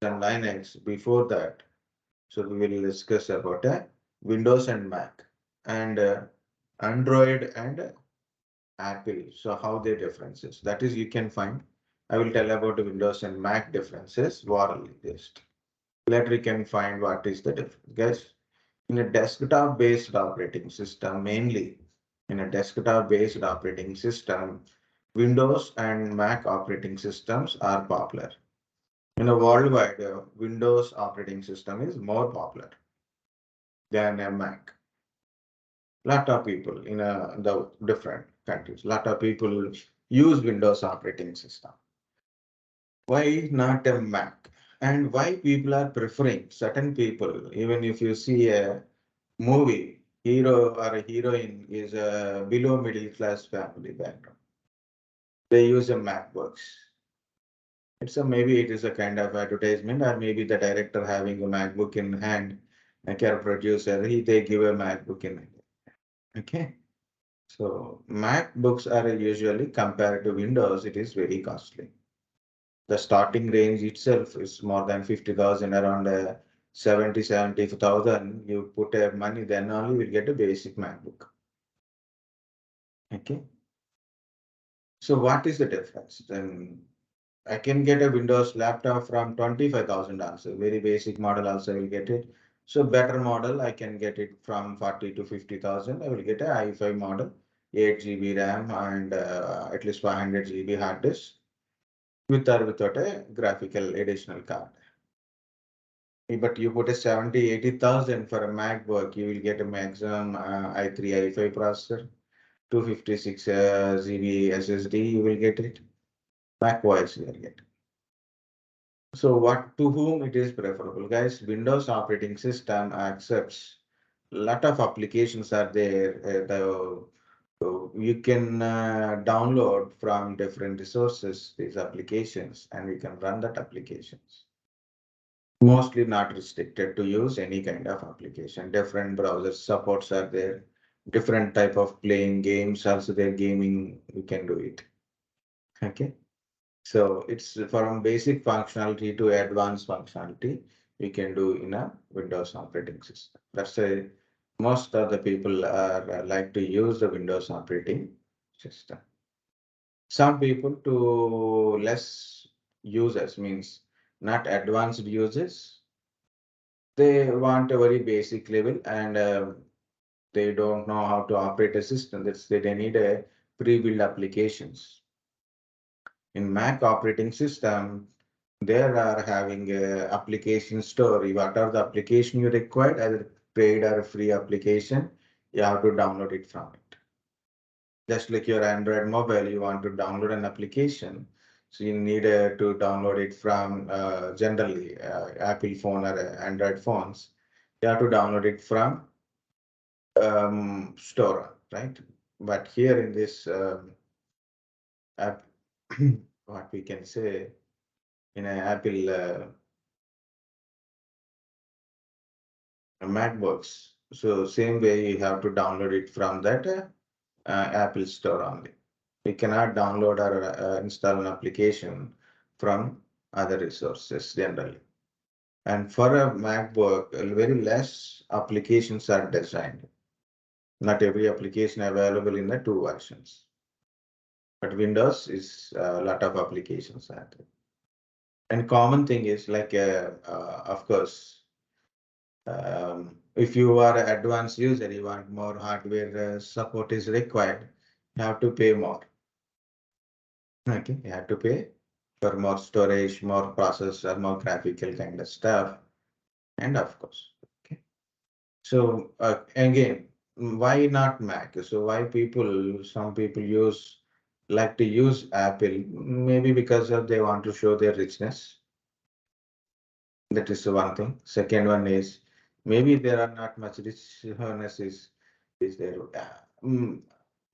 and Linux. Before that, so we will discuss about Windows and Mac and Android and Apple. So how their differences. That is you can find. I will tell about the Windows and Mac differences orally just. Later we can find what is the difference. Guys, in a desktop based operating system, mainly in a desktop based operating system, Windows and Mac operating systems are popular. In a worldwide, Windows operating system is more popular than a Mac. Lot of people in the different countries, lot of people use Windows operating system. Why not a Mac? And why people are preferring certain people, even if you see a movie, hero or a heroine is a below middle class family background. They use a MacBooks. It's a maybe it is a kind of advertisement, or maybe the director having a MacBook in hand, a care producer, they give a MacBook in hand. Okay. So MacBooks are usually compared to Windows, it is very costly. The starting range itself is more than 50,000, around 70,000. You put a money, then only will get a basic MacBook. Okay. So what is the difference? Then I can get a Windows laptop from 25,000 also. Very basic model also I will get it. So better model I can get it from 40 to 50,000. I will get a i5 model, 8 GB RAM and at least 500 GB hard disk with or without a graphical additional card. But you put a 70, 80,000 for a MacBook, you will get a maximum i3, i5 processor, 256 GB SSD, you will get it. Mac OS you will get. So what to whom it is preferable, guys? Windows operating system accepts lot of applications are there. You can download from different resources these applications, and you can run that applications. Mostly not restricted to use any kind of application. Different browser supports are there. Different type of playing games also there. Gaming you can do it. Okay. So it's from basic functionality to advanced functionality we can do in a Windows operating system. That's why most of the people are like to use the Windows operating system. Some people to less users means not advanced users. They want a very basic level and they don't know how to operate a system. That's they need a pre-built applications. In Mac operating system, there are having a application store. What are the application you required, either paid or free application, you have to download it from it. Just like your Android mobile, you want to download an application. So you need to download it from generally Apple phone or Android phones. You have to download it from store, right? But here in this app, what we can say in an Apple MacBooks. So same way you have to download it from that Apple Store only. You cannot download or install an application from other resources generally. And for a MacBook, very less applications are designed. Not every application available in the two versions. But Windows is a lot of applications are there. And common thing is like, of course, if you are an advanced user, you want more hardware support is required, you have to pay more. Okay, you have to pay for more storage, more processor, more graphical kind of stuff. And of course, okay. So again, why not Mac? So why some people like to use Apple, maybe because of they want to show their richness. That is one thing. Second one is maybe there are not much richness is there.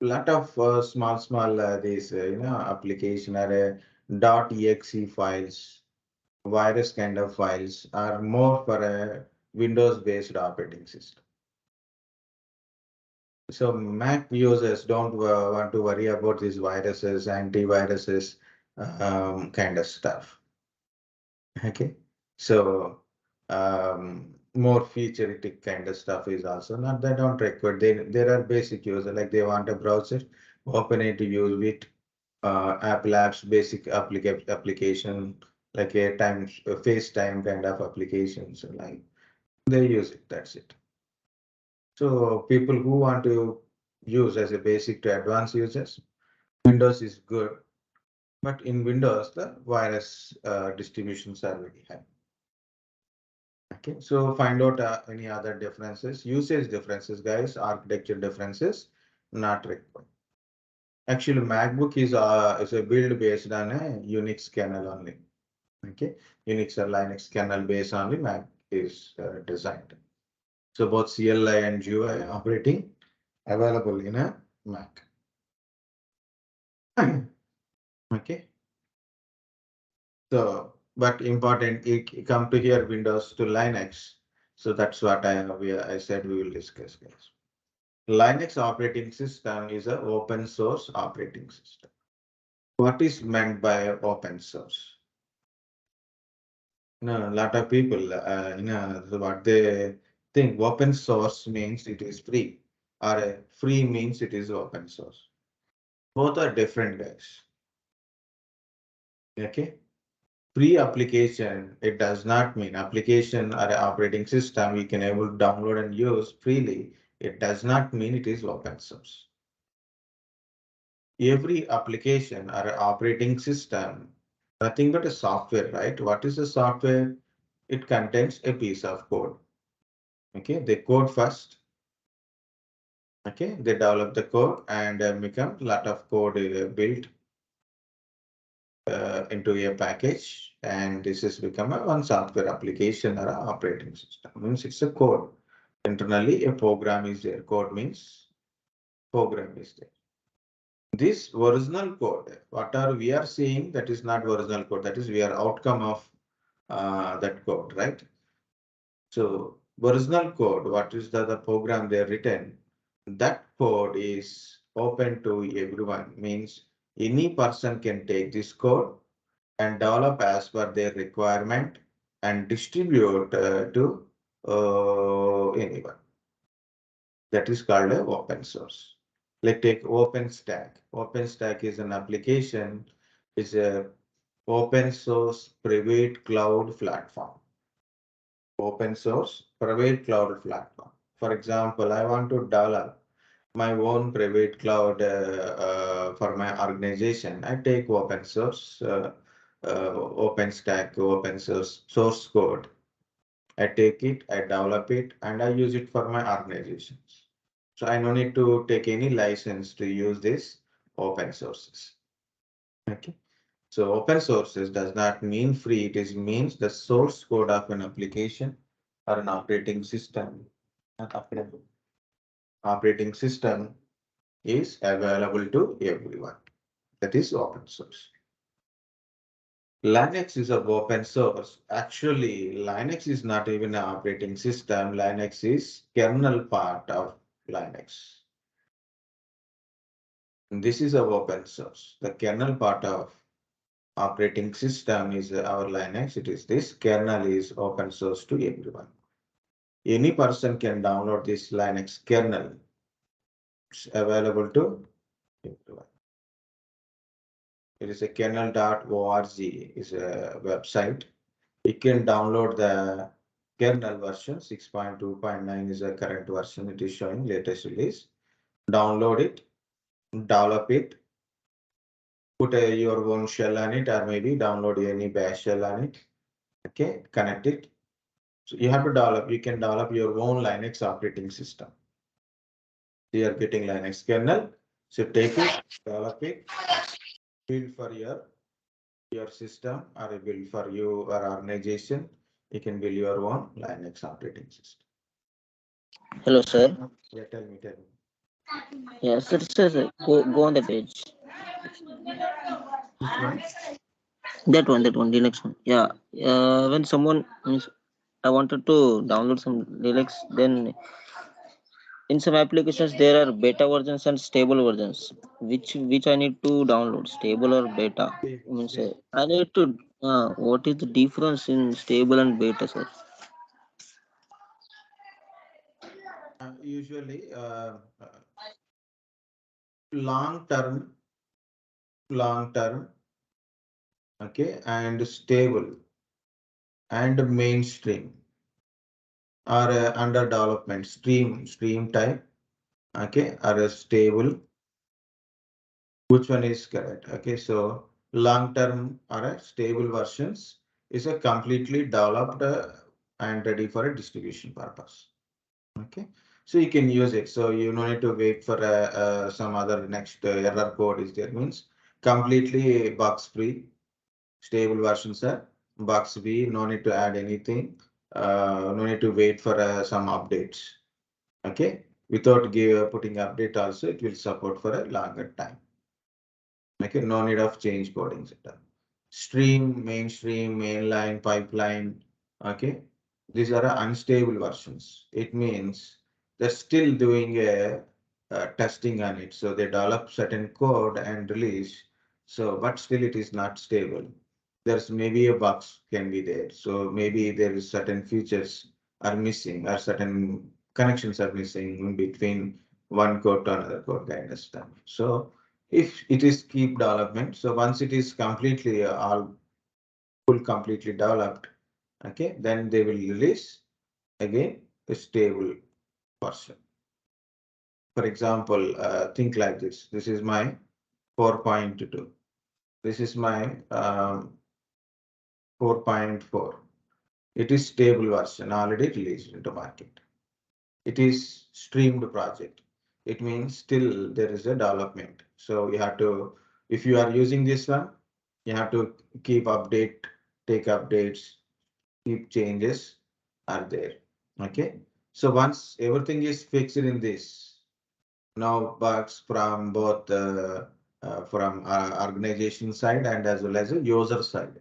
Lot of small these application are .exe files, virus kind of files are more for a Windows based operating system. So Mac users don't want to worry about these viruses, antiviruses kind of stuff. Okay. So more featuretic kind of stuff is also not, they don't require, there are basic user, like they want a browser, open it to use it, Apple apps, basic application, like a FaceTime kind of applications, like they use it, that's it. So people who want to use as a basic to advanced users, Windows is good, but in Windows, the virus distributions are very high. Okay, so find out any other differences, usage differences, guys, architecture differences, not required. Actually, MacBook is a build based on a Unix kernel only. Okay, Unix or Linux kernel based only Mac is designed. So both CLI and GUI operating available in a Mac. Okay. So, but important, it come to here Windows to Linux. So that's what I said we will discuss, guys. Linux operating system is an open source operating system. What is meant by open source? A lot of people, what they think open source means it is free, or free means it is open source. Both are different, guys. Okay. Free application, it does not mean application or operating system we can able to download and use freely. It does not mean it is open source. Every application or operating system, nothing but a software, right? What is the software? It contains a piece of code. Okay, they code first. Okay, they develop the code and become a lot of code built into a package, and this has become a one software application or a operating system. Means it's a code. Internally, a program is there. Code means program is there. This original code, whatever we are seeing, that is not original code. That is we are outcome of that code, right? So original code, what is the program they are written? That code is open to everyone. Means any person can take this code and develop as per their requirement and distribute to anyone. That is called a open source. Like take OpenStack. OpenStack is an application, is a open source private cloud platform. Open source private cloud platform. For example, I want to develop my own private cloud for my organization. I take open source, OpenStack, open source code. I take it, I develop it, and I use it for my organizations. So I don't need to take any license to use this open sources. Okay. So open sources does not mean free. It is means the source code of an application or an operating system. Operating system is available to everyone. That is open source. Linux is a open source. Actually, Linux is not even an operating system. Linux is kernel part of Linux. And this is a open source. The kernel part of operating system is our Linux. It is this kernel is open source to everyone. Any person can download this Linux kernel. It's available to everyone. It is a kernel.org is a website. You can download the kernel version 6.2.9 is the current version. It is showing latest release. Download it, develop it, put your own shell on it, or maybe download any bash shell on it. Okay, connect it. So you have to develop. You can develop your own Linux operating system. You are getting Linux kernel. So take it, develop it, build for your system or build for you or organization. You can build your own Linux operating system. Hello, sir. Yeah, tell me. Yeah, sir. Go on the page. Which one? That one, the next one. Yeah. When someone means I wanted to download some Linux, then in some applications there are beta versions and stable versions. Which I need to download, stable or beta? Stable, Means stable. I need to What is the difference in stable and beta, sir? Usually, long term, long term, okay, and stable and mainstream are under development. Stream type, okay, are a stable. Which one is correct? Okay, so long term or a stable versions is a completely developed and ready for a distribution purpose. Okay, so you can use it. So you don't need to wait for some other next error code is there, means completely bugs free. Stable versions are bugs free. No need to add anything. No need to wait for some updates. Okay, without putting update also, it will support for a longer time. Okay, no need of change coding setup. Stream, mainstream, mainline, pipeline. Okay, these are unstable versions. It means they're still doing a testing on it. So they develop certain code and release. So, but still it is not stable. There's maybe a bugs can be there. So maybe there is certain features are missing or certain connections are missing in between one code to another code kind of stuff. So if it is keep development, so once it is completely all full completely developed, okay, then they will release again a stable version. For example, think like this. This is my 4.2. This is my 4.4. It is stable version already released into market. It is streamed project. It means still there is a development. So you have to, if you are using this one, you have to keep update, take updates, keep changes are there. Okay. So once everything is fixed in this, now bugs from both from organization side and as well as a user side.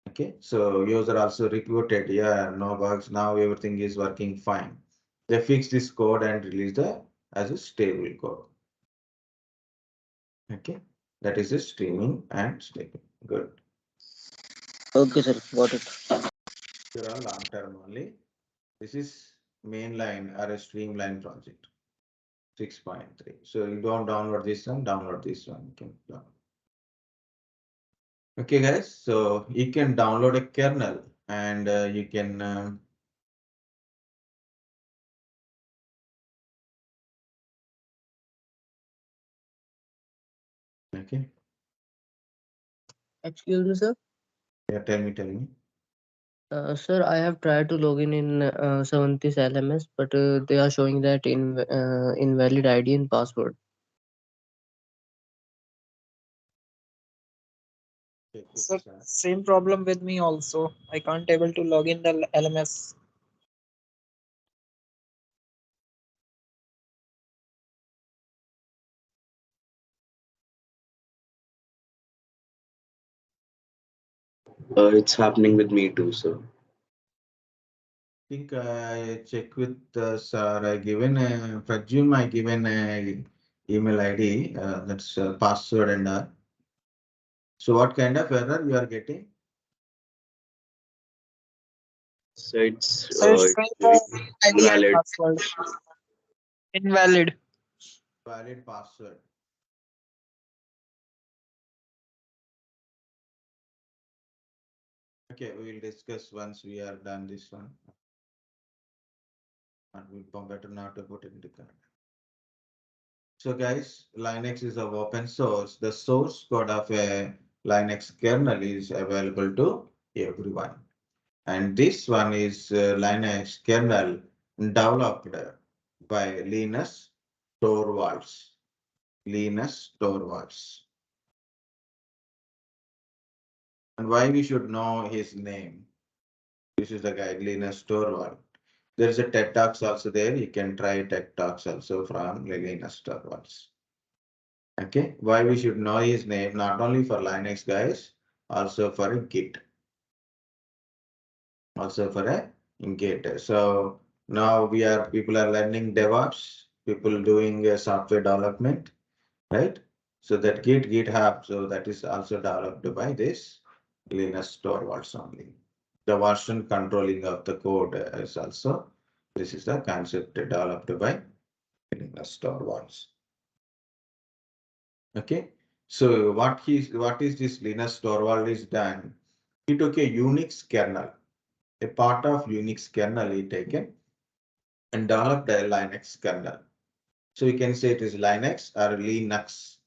Okay, so user also reported, yeah, no bugs. Now everything is working fine. They fix this code and release the as a stable code. Okay, that is a streaming and stable. Good. Okay, sir, got it. They're all long term only. This is mainline or a streamline project 6.3. So you don't download this one, download this one. You can download. Okay, guys. So you can download a kernel and you can okay. Excuse me, sir. Yeah, tell me. Sir, I have tried to log in 70 LMS, but they are showing that invalid ID and password. Okay, So it's, same problem with me also. I can't able to log in the LMS. It's happening with me too, sir. think I check with sir. I given presume I given a email ID. That's password and so what kind of error you are getting? So it's So it's saying the ID and invalid. password invalid. Valid password. Okay, we will discuss once we are done this one. And we'll better not to put it into comment. So guys, Linux is of open source. The source code of a Linux kernel is available to everyone. And this one is Linux kernel developed by Linus Torvalds. Linus Torvalds. And why we should know his name? This is the guy, Linus Torvalds. There is a TED Talks also there. You can try TED Talks also from Linus Torvalds. Okay, why we should know his name? Not only for Linux guys, also for Git. Also for a Git. So now people are learning DevOps, people doing software development, right? So that GitHub, so that is also developed by this Linus Torvalds only. The version controlling of the code is also, this is the concept developed by Linus Torvalds. Okay, so what is this Linus Torvalds is done? He took a Unix kernel, a part of Unix kernel he taken and developed a Linux kernel. So you can say it is Linux or Linux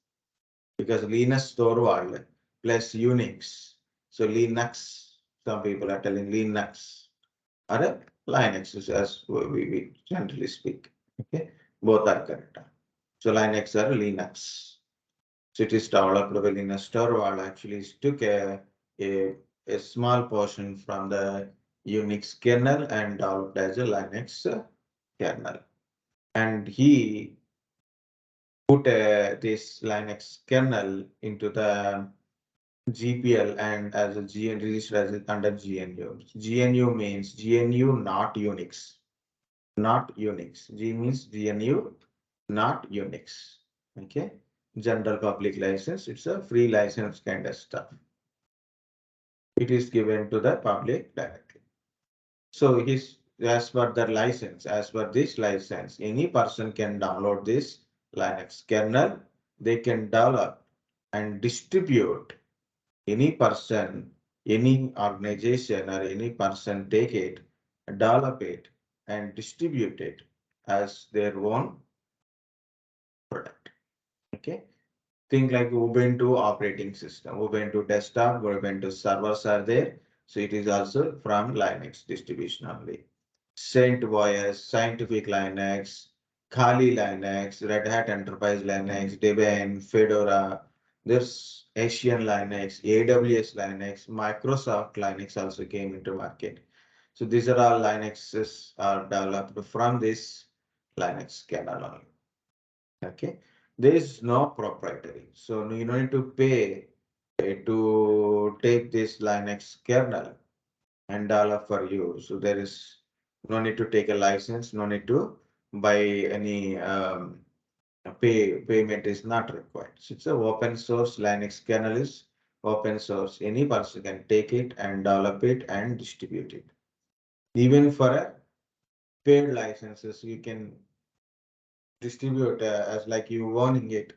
because Linus Torvald plus Unix. So Linux, some people are telling Linux or Linux as we generally speak. Okay, both are correct. So Linux or Linux. So it is developed by Linus Torvald actually took a small portion from the Unix kernel and developed as a Linux kernel. And he put this Linux kernel into the GPL and as a GN registered as under GNU. GNU means GNU not Unix. Not Unix. G means GNU, not Unix. Okay. General public license. It's a free license kind of stuff. It is given to the public directly. So as per the license, as per this license, any person can download this Linux kernel. They can develop and distribute. Any person, any organization or any person take it, develop it and distribute it as their own product. Okay. Think like Ubuntu operating system, Ubuntu desktop, Ubuntu servers are there. So it is also from Linux distribution only. CentOS, Scientific Linux, Kali Linux, Red Hat Enterprise Linux, Debian, Fedora. There's Asian Linux, AWS Linux, Microsoft Linux also came into market. So these are all Linuxes are developed from this Linux kernel only. Okay, there is no proprietary. So you don't need to pay to take this Linux kernel and develop for you. So there is no need to take a license, no need to buy any payment is not required. So it's a open source Linux kernel is open source. Any person can take it and develop it and distribute it. Even for a paid licenses, you can distribute as like you owning it.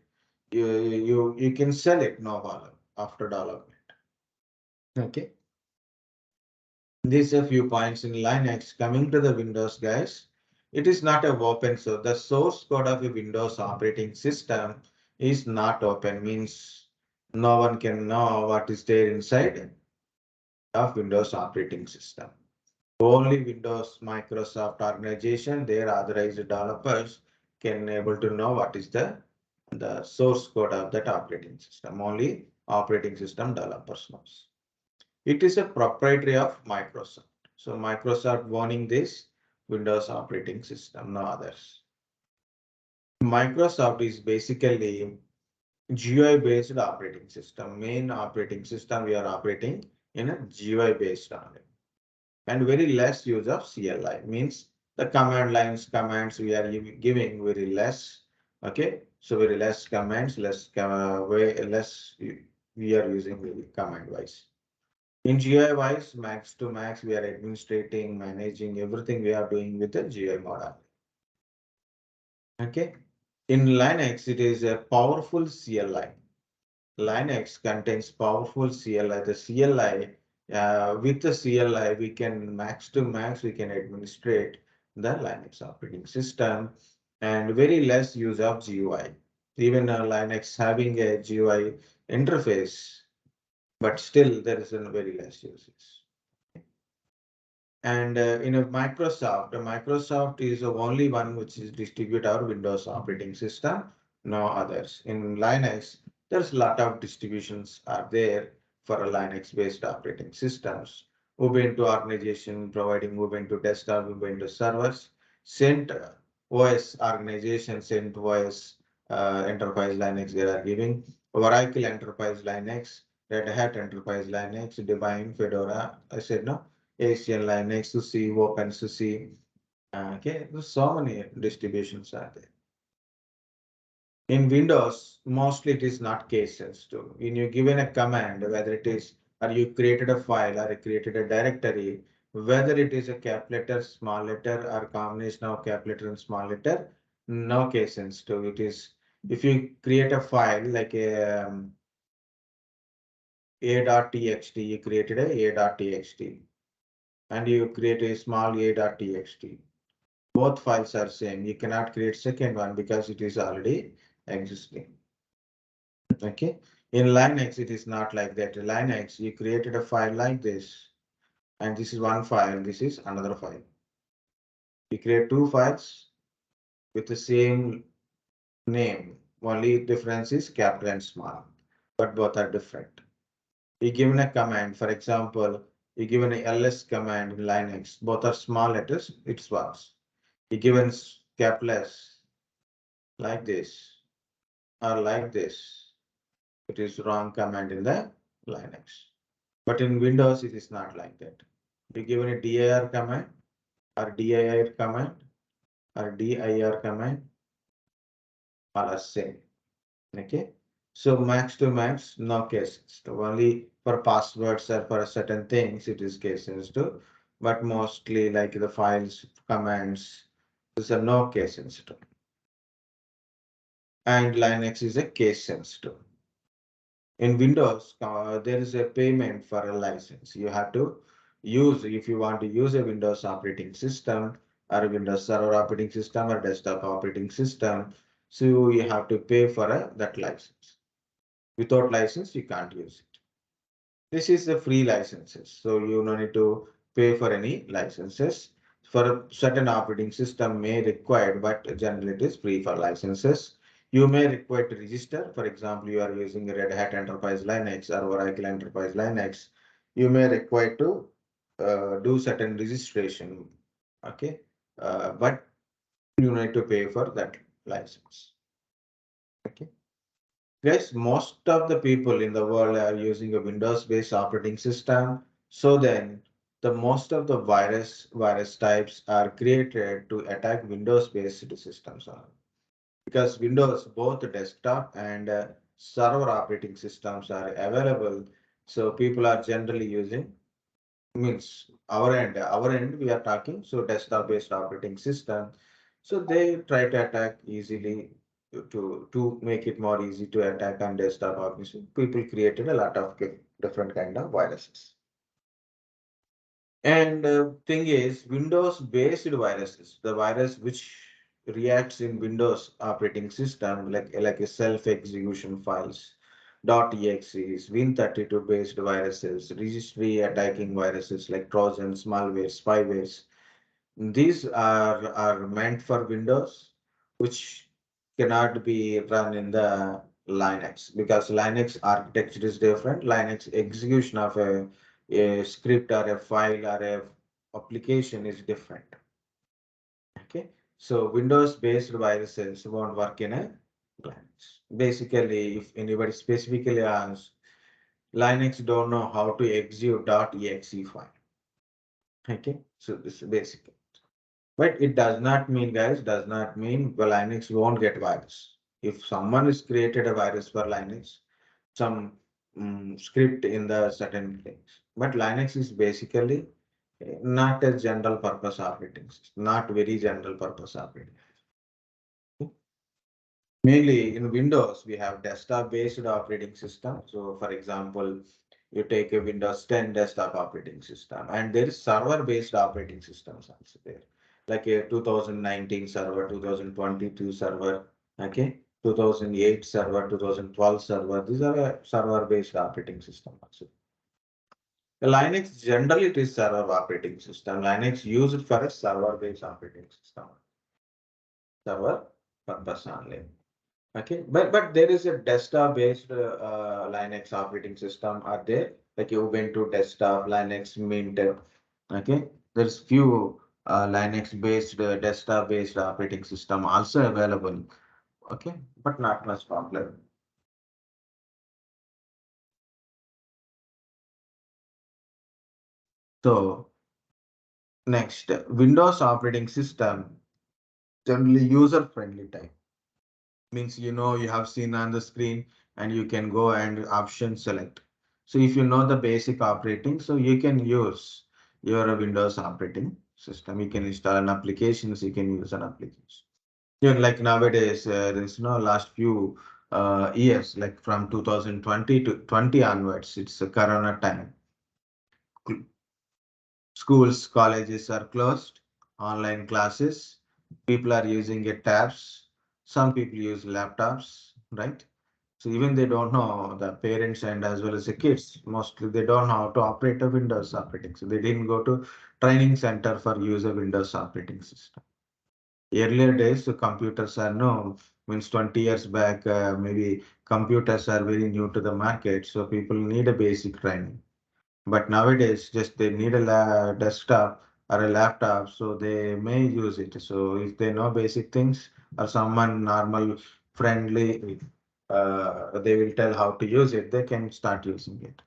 You can sell it no problem after development. Okay. These are a few points in Linux. Coming to the Windows, guys, it is not a open source. The source code of a Windows operating system is not open, means no one can know what is there inside of Windows operating system. Only Windows Microsoft organization, their authorized developers can able to know what is the source code of that operating system. Only operating system developers knows. It is a proprietary of Microsoft. So Microsoft owning this Windows operating system, no others. Microsoft is basically GUI based operating system. Main operating system we are operating in a GUI based on it. And very less use of CLI means the command lines commands we are giving very less. Okay, so very less commands, way less we are using very command wise. In GUI wise, max to max, we are administrating, managing everything we are doing with the GUI model. Okay. In Linux, it is a powerful CLI. Linux contains powerful CLI. The CLI, with the CLI, we can max to max, we can administrate the Linux operating system and very less use of GUI. Even Linux having a GUI interface, but still there is a very less uses. And in a Microsoft is the only one which is distribute our Windows operating system, no others. In Linux, there's a lot of distributions are there for Linux based operating systems. Ubuntu organization providing Ubuntu desktop, Ubuntu servers, CentOS organization, CentOS Enterprise Linux they are giving, Oracle Enterprise Linux, Red Hat Enterprise Linux, Debian, Fedora, I said no. Asian Linux, SUSE, OpenSUSE. Okay, there's so many distributions are there. In Windows, mostly it is not case sensitive. When you given a command, whether it is or you created a file or you created a directory, whether it is a cap letter, small letter, or combination of cap letter and small letter, no case sensitive. It is, if you create a file like a.txt, you created a.txt, and you create a small a.txt. Both files are same. You cannot create second one because it is already existing. Okay. In Linux, it is not like that. In Linux, you created a file like this, and this is one file, this is another file. You create two files with the same name. Only difference is capital and small, but both are different. You given a command, for example, you given a ls command in Linux, both are small letters, it works. You given capital S like this or like this, it is wrong command in the Linux. But in Windows, it is not like that. You given a dir command or dir command or dir command are same. Okay. So max to max, no cases. So only for passwords or for certain things, it is case sensitive. But mostly like the files, commands, these are no case sensitive. And Linux is a case sensitive. In Windows, there is a payment for a license. You have to use, if you want to use a Windows operating system or a Windows Server operating system or desktop operating system, so you have to pay for that license. Without license, you can't use it. This is the free licenses, so you don't need to pay for any licenses. For a certain operating system may require, but generally it is free for licenses. You may require to register. For example, you are using Red Hat Enterprise Linux or Oracle Enterprise Linux. You may require to do certain registration. Okay, but you need to pay for that license. Okay. Yes, most of the people in the world are using a Windows-based operating system. So then the most of the virus types are created to attack Windows-based systems. Because Windows, both desktop and server operating systems are available. So people are generally using, means our end we are talking, so desktop based operating system, so they try to attack easily to make it more easy to attack on desktop operating. People created a lot of different kind of viruses. And thing is, Windows based viruses, the virus which reacts in Windows operating system, like a self execution files, .exes, Win32 based viruses, registry attacking viruses like Trojans, malware, spywares. These are meant for Windows, which cannot be run in the Linux because Linux architecture is different. Linux execution of a script or a file or a application is different. Okay, so Windows-based viruses won't work in a Linux. Basically, if anybody specifically asks, Linux don't know how to execute .exe file. Okay, so this is basic. But it does not mean, guys, does not mean well, Linux won't get virus. If someone has created a virus for Linux, some script in the certain things. But Linux is basically not a general purpose operating system, not very general purpose operating. Mainly in Windows, we have desktop-based operating system. So, for example, you take a Windows 10 desktop operating system, and there is server-based operating systems also there, like a 2019 server, 2022 server, okay, 2008 server, 2012 server. These are a server-based operating system also. Linux generally it is server operating system. Linux used for a server-based operating system, server purpose only. Okay, but there is a desktop-based Linux operating system are there, like Ubuntu desktop, Linux Mint. Okay, there's few Linux-based desktop-based operating system also available. Okay, but not much popular. So next, Windows operating system generally user-friendly type. Means you have seen on the screen and you can go and option select. So if you know the basic operating, so you can use your Windows operating system. You can install an applications, you can use an application. Yeah, like nowadays, there's no last few years, like from 2020 to 20 onwards, it's a Corona time. Schools, colleges are closed, online classes, people are using tabs, some people use laptops, right? So even they don't know, the parents and as well as the kids, mostly they don't know how to operate a Windows operating. So they didn't go to training center for use of Windows operating system. Earlier days, the computers are no, means 20 years back, maybe computers are very new to the market, so people need a basic training. But nowadays, just they need a desktop or a laptop, so they may use it. So if they know basic things or someone normal, friendly, they will tell how to use it, they can start using it.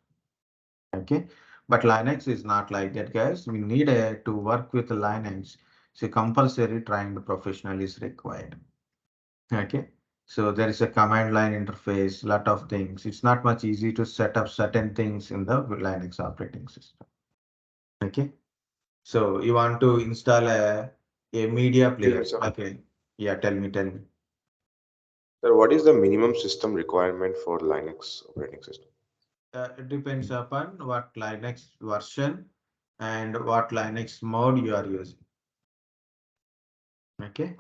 Okay, but Linux is not like that, guys. We need to work with Linux. So compulsory trained professional is required. Okay, so there is a command line interface, lot of things. It's not much easy to set up certain things in the Linux operating system. Okay, so you want to install a media player. sir. Okay, yeah, tell me. Sir, what is the minimum system requirement for Linux operating system? It depends upon what Linux version and what Linux mode you are using. Okay,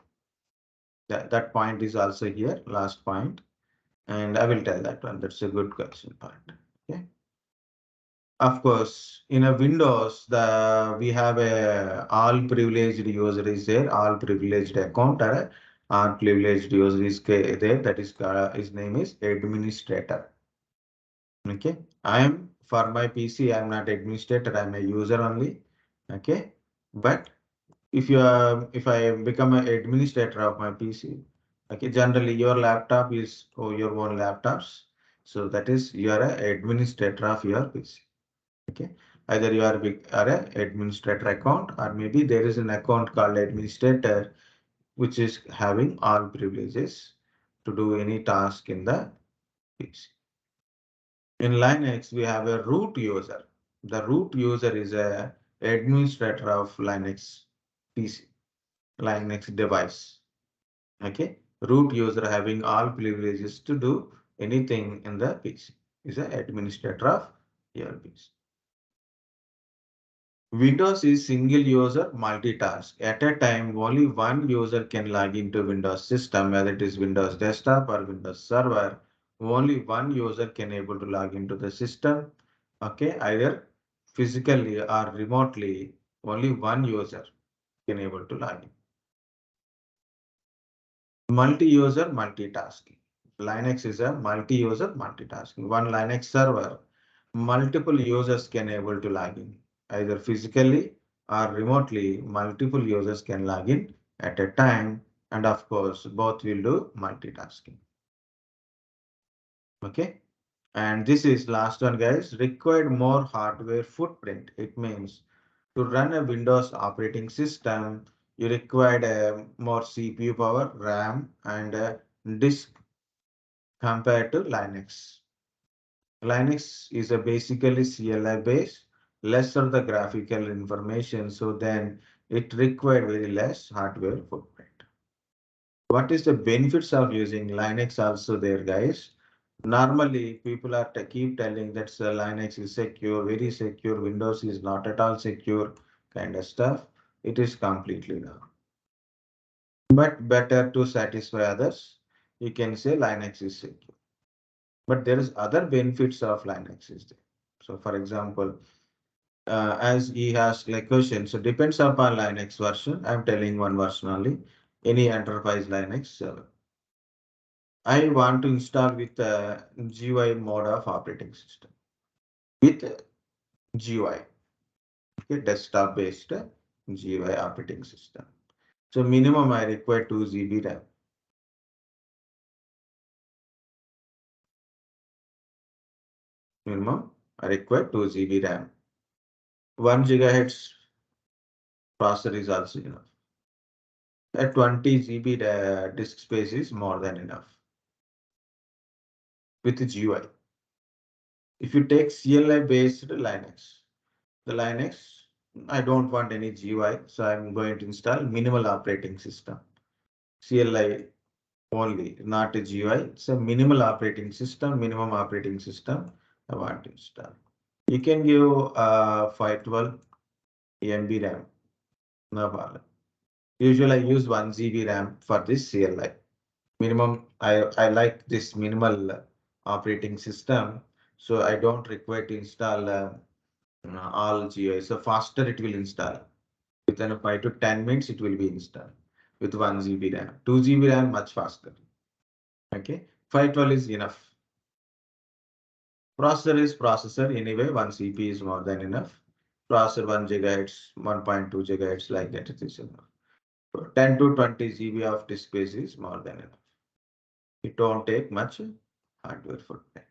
that point is also here, last point, and I will tell that one. That's a good question point. Okay. Of course, in a Windows, we have a all privileged user is there, all privileged account or a all privileged user is there. That is his name is administrator. Okay, I am for my PC. I am not administrator. I am a user only. Okay, but if I become an administrator of my PC, okay, generally your laptop is your own laptops. So that is you are an administrator of your PC. Okay, either you are an administrator account or maybe there is an account called administrator which is having all privileges to do any task in the PC. In Linux, we have a root user. The root user is a administrator of Linux PC, Linux device. Okay, root user having all privileges to do anything in the PC is an administrator of your PC. Windows is single user multitask. At a time, only one user can log into Windows system, whether it is Windows desktop or Windows server. Only one user can able to log into the system. Okay, either physically or remotely, only one user can able to log in. Multi-user multitasking. Linux is a multi-user multitasking. One Linux server, multiple users can able to log in, either physically or remotely. Multiple users can log in at a time, and of course, both will do multitasking. Okay, and this is last one, guys. Required more hardware footprint. It means to run a Windows operating system, you required more CPU power, RAM, and disk compared to Linux. Linux is a basically CLI based, lesser the graphical information, so then it required very less hardware footprint. What is the benefits of using Linux also there, guys? Normally, people are keep telling that Linux is secure, very secure, Windows is not at all secure, kind of stuff. It is completely wrong. But better to satisfy others, you can say Linux is secure. But there is other benefits of Linux is there. So for example, as he has like question, so depends upon Linux version. I'm telling one version only, any enterprise Linux. I want to install with GUI mode of operating system with GUI, okay, desktop based GUI operating system. So minimum I require 2 GB RAM. Minimum I require 2 GB RAM. 1 gigahertz processor is also enough. A 20 GB disk space is more than enough with GUI. If you take CLI based Linux, the Linux, I don't want any GUI, so I'm going to install minimal operating system. CLI only, not a GUI. It's a minimal operating system, minimum operating system I want to install. You can give 512 MB RAM, no problem. Usually I use 1 GB RAM for this CLI. Minimum, I like this minimal operating system, so I don't require to install all GUI. So faster it will install. Within 5 to 10 minutes, it will be installed with 1 GB RAM. 2 GB RAM, much faster. Okay, 512 is enough. Processor is processor anyway, 1 CPU is more than enough. Processor 1 gigahertz, 1.2 gigahertz, like that it is enough. 10 to 20 GB of disk space is more than enough. It don't take much hardware footprint.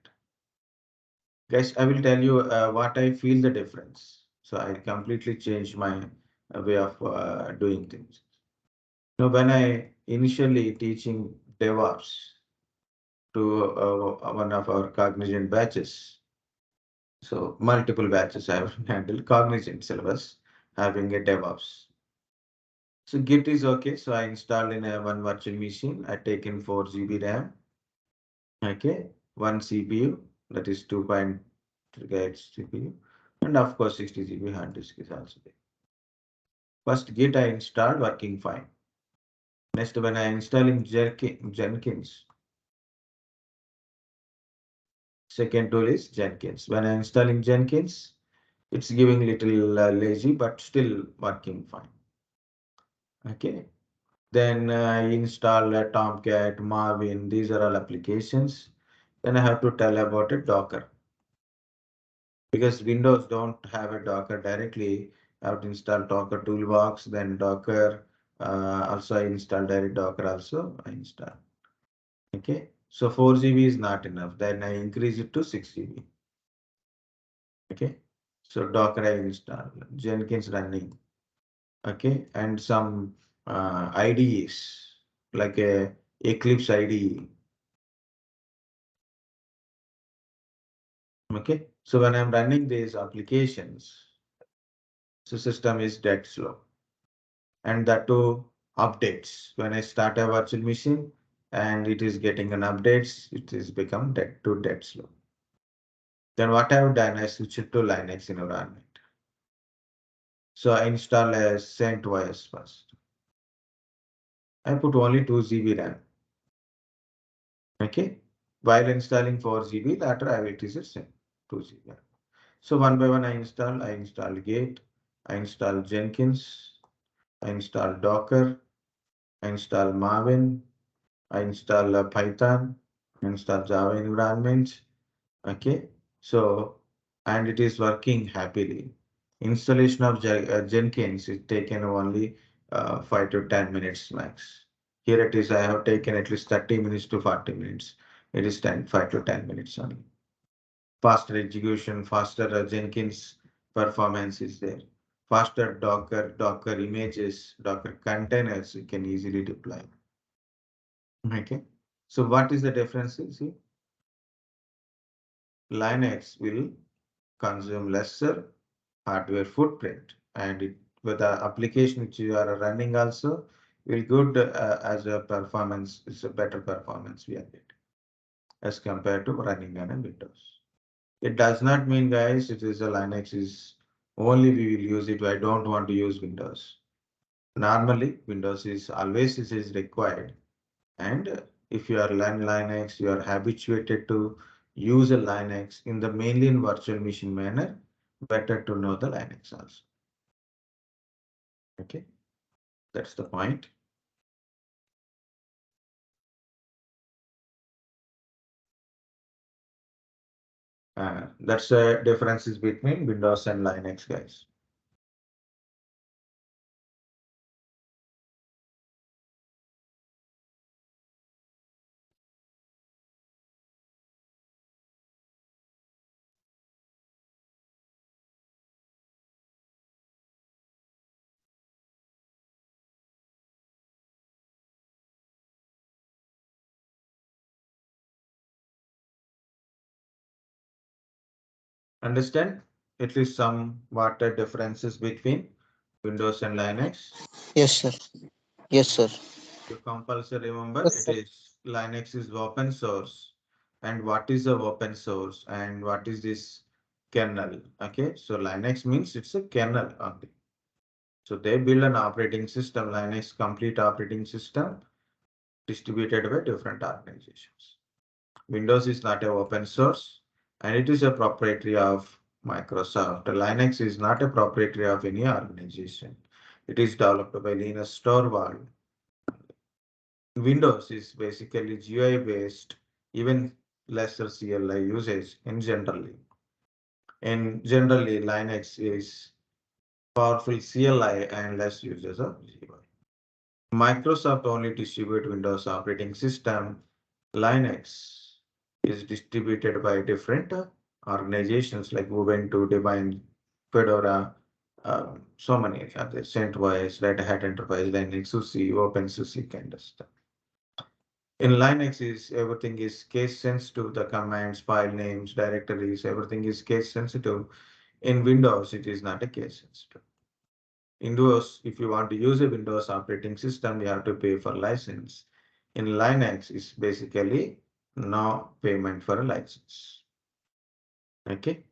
Guys, I will tell you what I feel the difference. So I completely changed my way of doing things. Now, when I initially teaching DevOps to one of our Cognizant batches, so multiple batches I have handled Cognizant syllabus having a DevOps. So Git is okay. So I installed in a one virtual machine. I taken 4 GB RAM. Okay, one CPU, that is 2.3 gigahertz CPU, and of course 60 GB hard disk is also there. First Git I installed, working fine. Next, when I installing Jenkins, second tool is Jenkins. When I installing Jenkins, it's giving little lazy, but still working fine. Okay. Then I install Tomcat, Marvin. These are all applications. Then I have to tell about it Docker. Because Windows don't have a Docker directly. I have to install Docker toolbox, then Docker. Also I install direct Docker also. I install. Okay. So 4 GB is not enough. Then I increase it to 6 GB. Okay. So Docker I install. Jenkins running. Okay. And some IDEs like a Eclipse IDE. Okay. So when I'm running these applications, so system is dead slow. And that too updates. When I start a virtual machine and it is getting an updates, it is become dead slow. Then what I have done, I switch it to Linux environment. So I install a CentOS first. I put only 2 GB RAM. Okay. While installing 4 GB, later I will teach it 2 GB RAM. So one by one I install Git, I install Jenkins, I install Docker, I install Maven, I install Python, I install Java environment. Okay, so and it is working happily. Installation of Jenkins is taken only 5 to 10 minutes max. Here it is, I have taken at least 30 minutes to 40 minutes. It is 5 to 10 minutes only. Faster execution, faster Jenkins performance is there. Faster Docker images, Docker containers you can easily deploy. Okay, so what is the difference? See, Linux will consume lesser hardware footprint, and with the application which you are running also will good as a performance. It's a better performance we are getting as compared to running on a Windows. It does not mean, guys, it is a Linux is only we will use it. I don't want to use Windows. Normally, Windows is always is required. And if you are learn Linux, you are habituated to use a Linux in the mainly in virtual machine manner, better to know the Linux also. Okay, that's the point. That's the differences between Windows and Linux, guys. Understand? At least some what are differences between Windows and Linux. Yes, sir. Yes, sir. You compulsory remember Yes, it sir. is Linux is open source. And what is the open source and what is this kernel? Okay, so Linux means it's a kernel only. So they build an operating system, Linux complete operating system distributed by different organizations. Windows is not a open source and it is a proprietary of Microsoft. Linux is not a proprietary of any organization. It is developed by Linus Torvald. Windows is basically GUI based, even lesser CLI usage in generally. And generally, Linux is powerful CLI and less users of GUI. Microsoft only distribute Windows operating system. Linux is distributed by different organizations like Ubuntu, Debian, fedora, so many others, Centos, Red Hat Enterprise, Linux, SUSE, OpenSUSE kind of stuff. In Linux is everything is case sensitive, the commands, file names, directories, everything is case sensitive. In Windows, it is not a case sensitive. Windows, if you want to use a Windows operating system, you have to pay for license. In Linux, it's basically no payment for a license. Okay.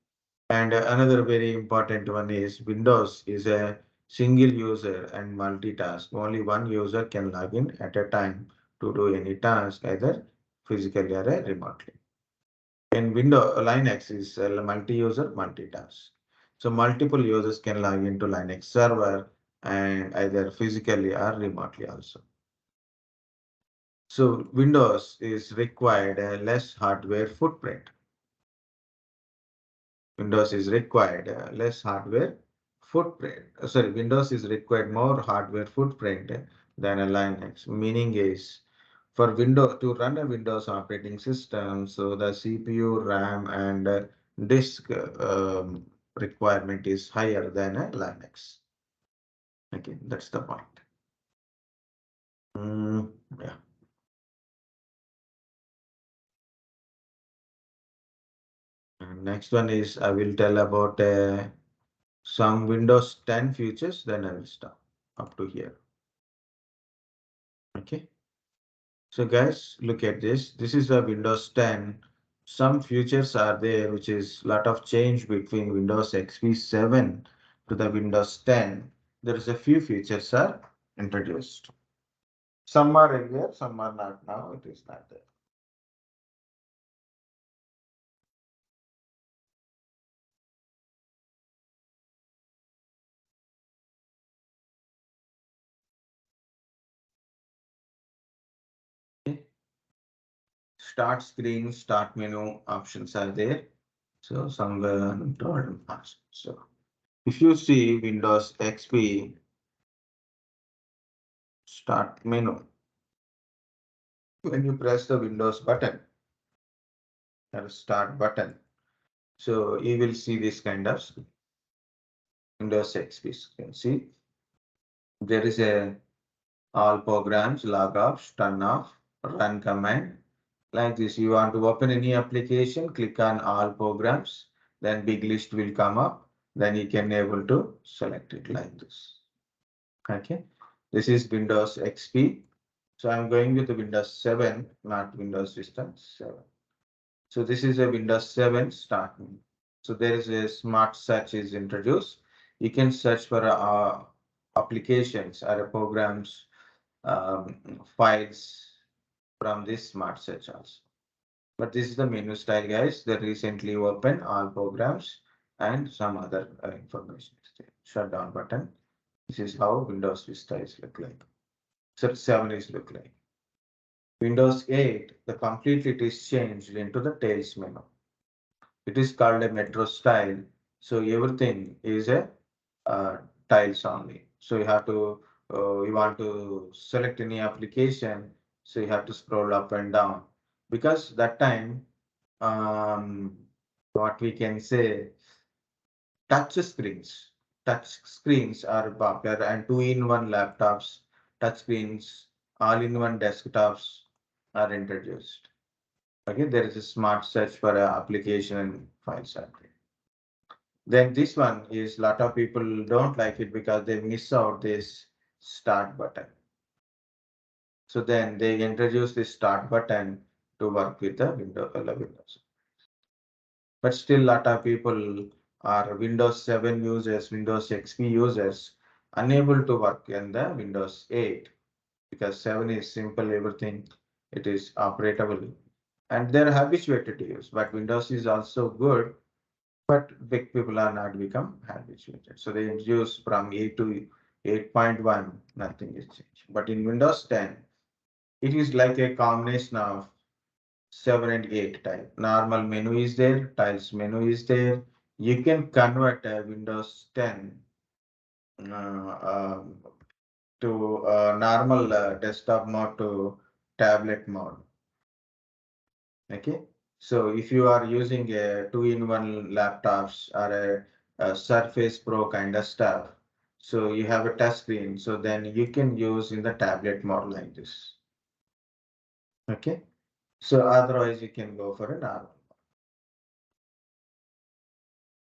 And another very important one is Windows is a single user and multitask. Only one user can log in at a time to do any task, either physically or remotely. In Windows, Linux is a multi-user, multitask. So multiple users can log into Linux server and either physically or remotely also. So Windows is required a less hardware footprint. Windows is required less hardware footprint. Sorry, Windows is required more hardware footprint than a Linux. Meaning is for Windows to run a Windows operating system, so the CPU, RAM, and disk requirement is higher than a Linux. Okay, that's the point. Yeah. And next one is I will tell about some Windows 10 features, then I will stop up to here. Okay. So guys, look at this. This is the Windows 10. Some features are there, which is a lot of change between Windows XP 7 to the Windows 10. There is a few features are introduced. Some are in there, some are not now. It is not there. Okay. Start screen, start menu options are there. So somewhere important. So if you see Windows XP start menu, when you press the Windows button, or start button, so you will see this kind of Windows XP screen. See, there is a all programs, log off, turn off, run command. Like this, you want to open any application, click on all programs, then big list will come up. Then you can able to select it like this. Okay, this is Windows XP. So I'm going with the Windows 7, not Windows System 7. So this is a Windows 7 start. So there is a smart search is introduced. You can search for applications or programs, files from this smart search also. But this is the menu style, guys. They recently opened all programs and some other information. Shutdown button. This is how Windows Vista is look like. So 7 is look like. Windows 8, the completely it is changed into the tails menu. It is called a metro style. So everything is a tiles only. So you have to, you want to select any application. So you have to scroll up and down because that time, what we can say, touch screens are popular and two-in-one laptops, touch screens, all-in-one desktops are introduced. Okay, there is a smart search for application and file search. Then this one is lot of people don't like it because they miss out this start button. So then they introduce this start button to work with the Windows. But still lot of people are Windows 7 users, Windows XP users, unable to work in the Windows 8 because 7 is simple, everything, it is operatable. And they're habituated to use, but Windows is also good, but big people are not become habituated. So they introduce from 8 to 8.1, nothing is changed. But in Windows 10, it is like a combination of 7 and 8 type. Normal menu is there, tiles menu is there. You can convert a Windows 10 uh, um, to normal desktop mode to tablet mode. Okay, so if you are using a two-in-one laptops or a Surface Pro kind of stuff, so you have a touch screen, so then you can use in the tablet mode like this. Okay, so otherwise you can go for a normal.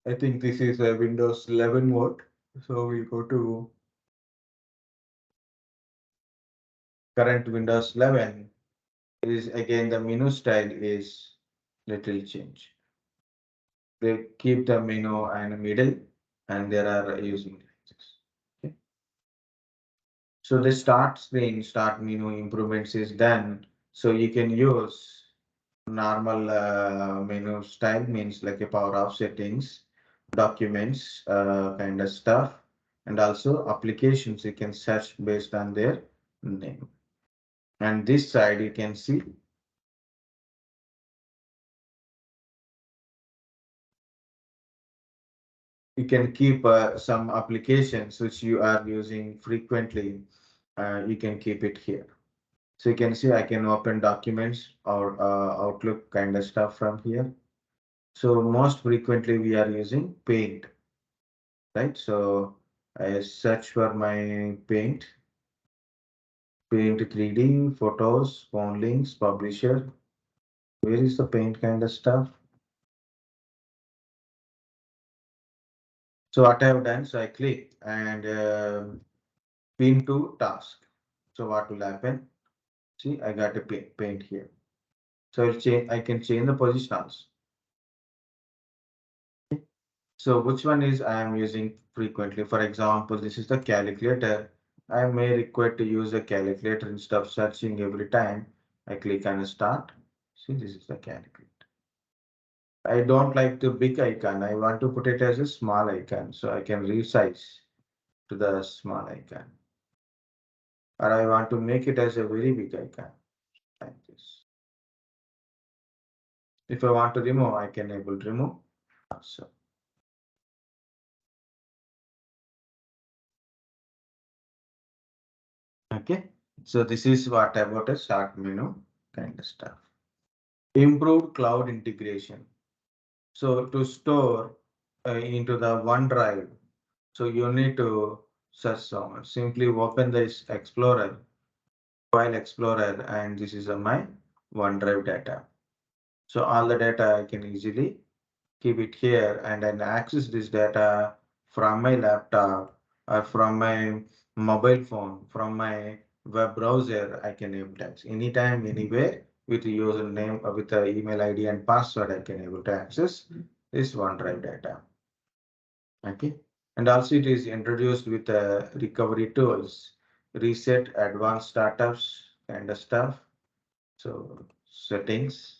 I think this is a Windows 11 mode, so we go to current Windows 11. Is again the menu style is little change. They keep the menu and middle, and there are using this. Okay. So the start screen, start menu improvements is done. So you can use normal menu style, means like a power off settings, documents kind of stuff, and also applications you can search based on their name. And this side you can see you can keep some applications which you are using frequently. You can keep it here. So you can see I can open documents or Outlook kind of stuff from here. So most frequently we are using Paint, right? So I search for my Paint, Paint 3D, photos, phone links, publisher. Where is the Paint kind of stuff? So what I have done, so I click and pin to task. So what will happen? See, I got a paint here. So I'll change, I can change the position also. So which one is I am using frequently? For example, this is the calculator. I may require to use a calculator instead of searching every time. I click on start. See, this is the calculator. I don't like the big icon. I want to put it as a small icon. So I can resize to the small icon. Or I want to make it as a very big icon like this. If I want to remove, I can able to remove also. Okay, so this is what about a start menu kind of stuff. Improved cloud integration. So to store into the OneDrive, so you need to search someone. Simply open this Explorer, File Explorer, and this is my OneDrive data. So all the data I can easily keep it here and then access this data from my laptop or from my mobile phone, from my web browser. I can able to access anytime, anywhere with the username or with the email ID and password. I can able to access this OneDrive data. Okay, and also it is introduced with the recovery tools, reset, advanced startups kind of stuff. So settings,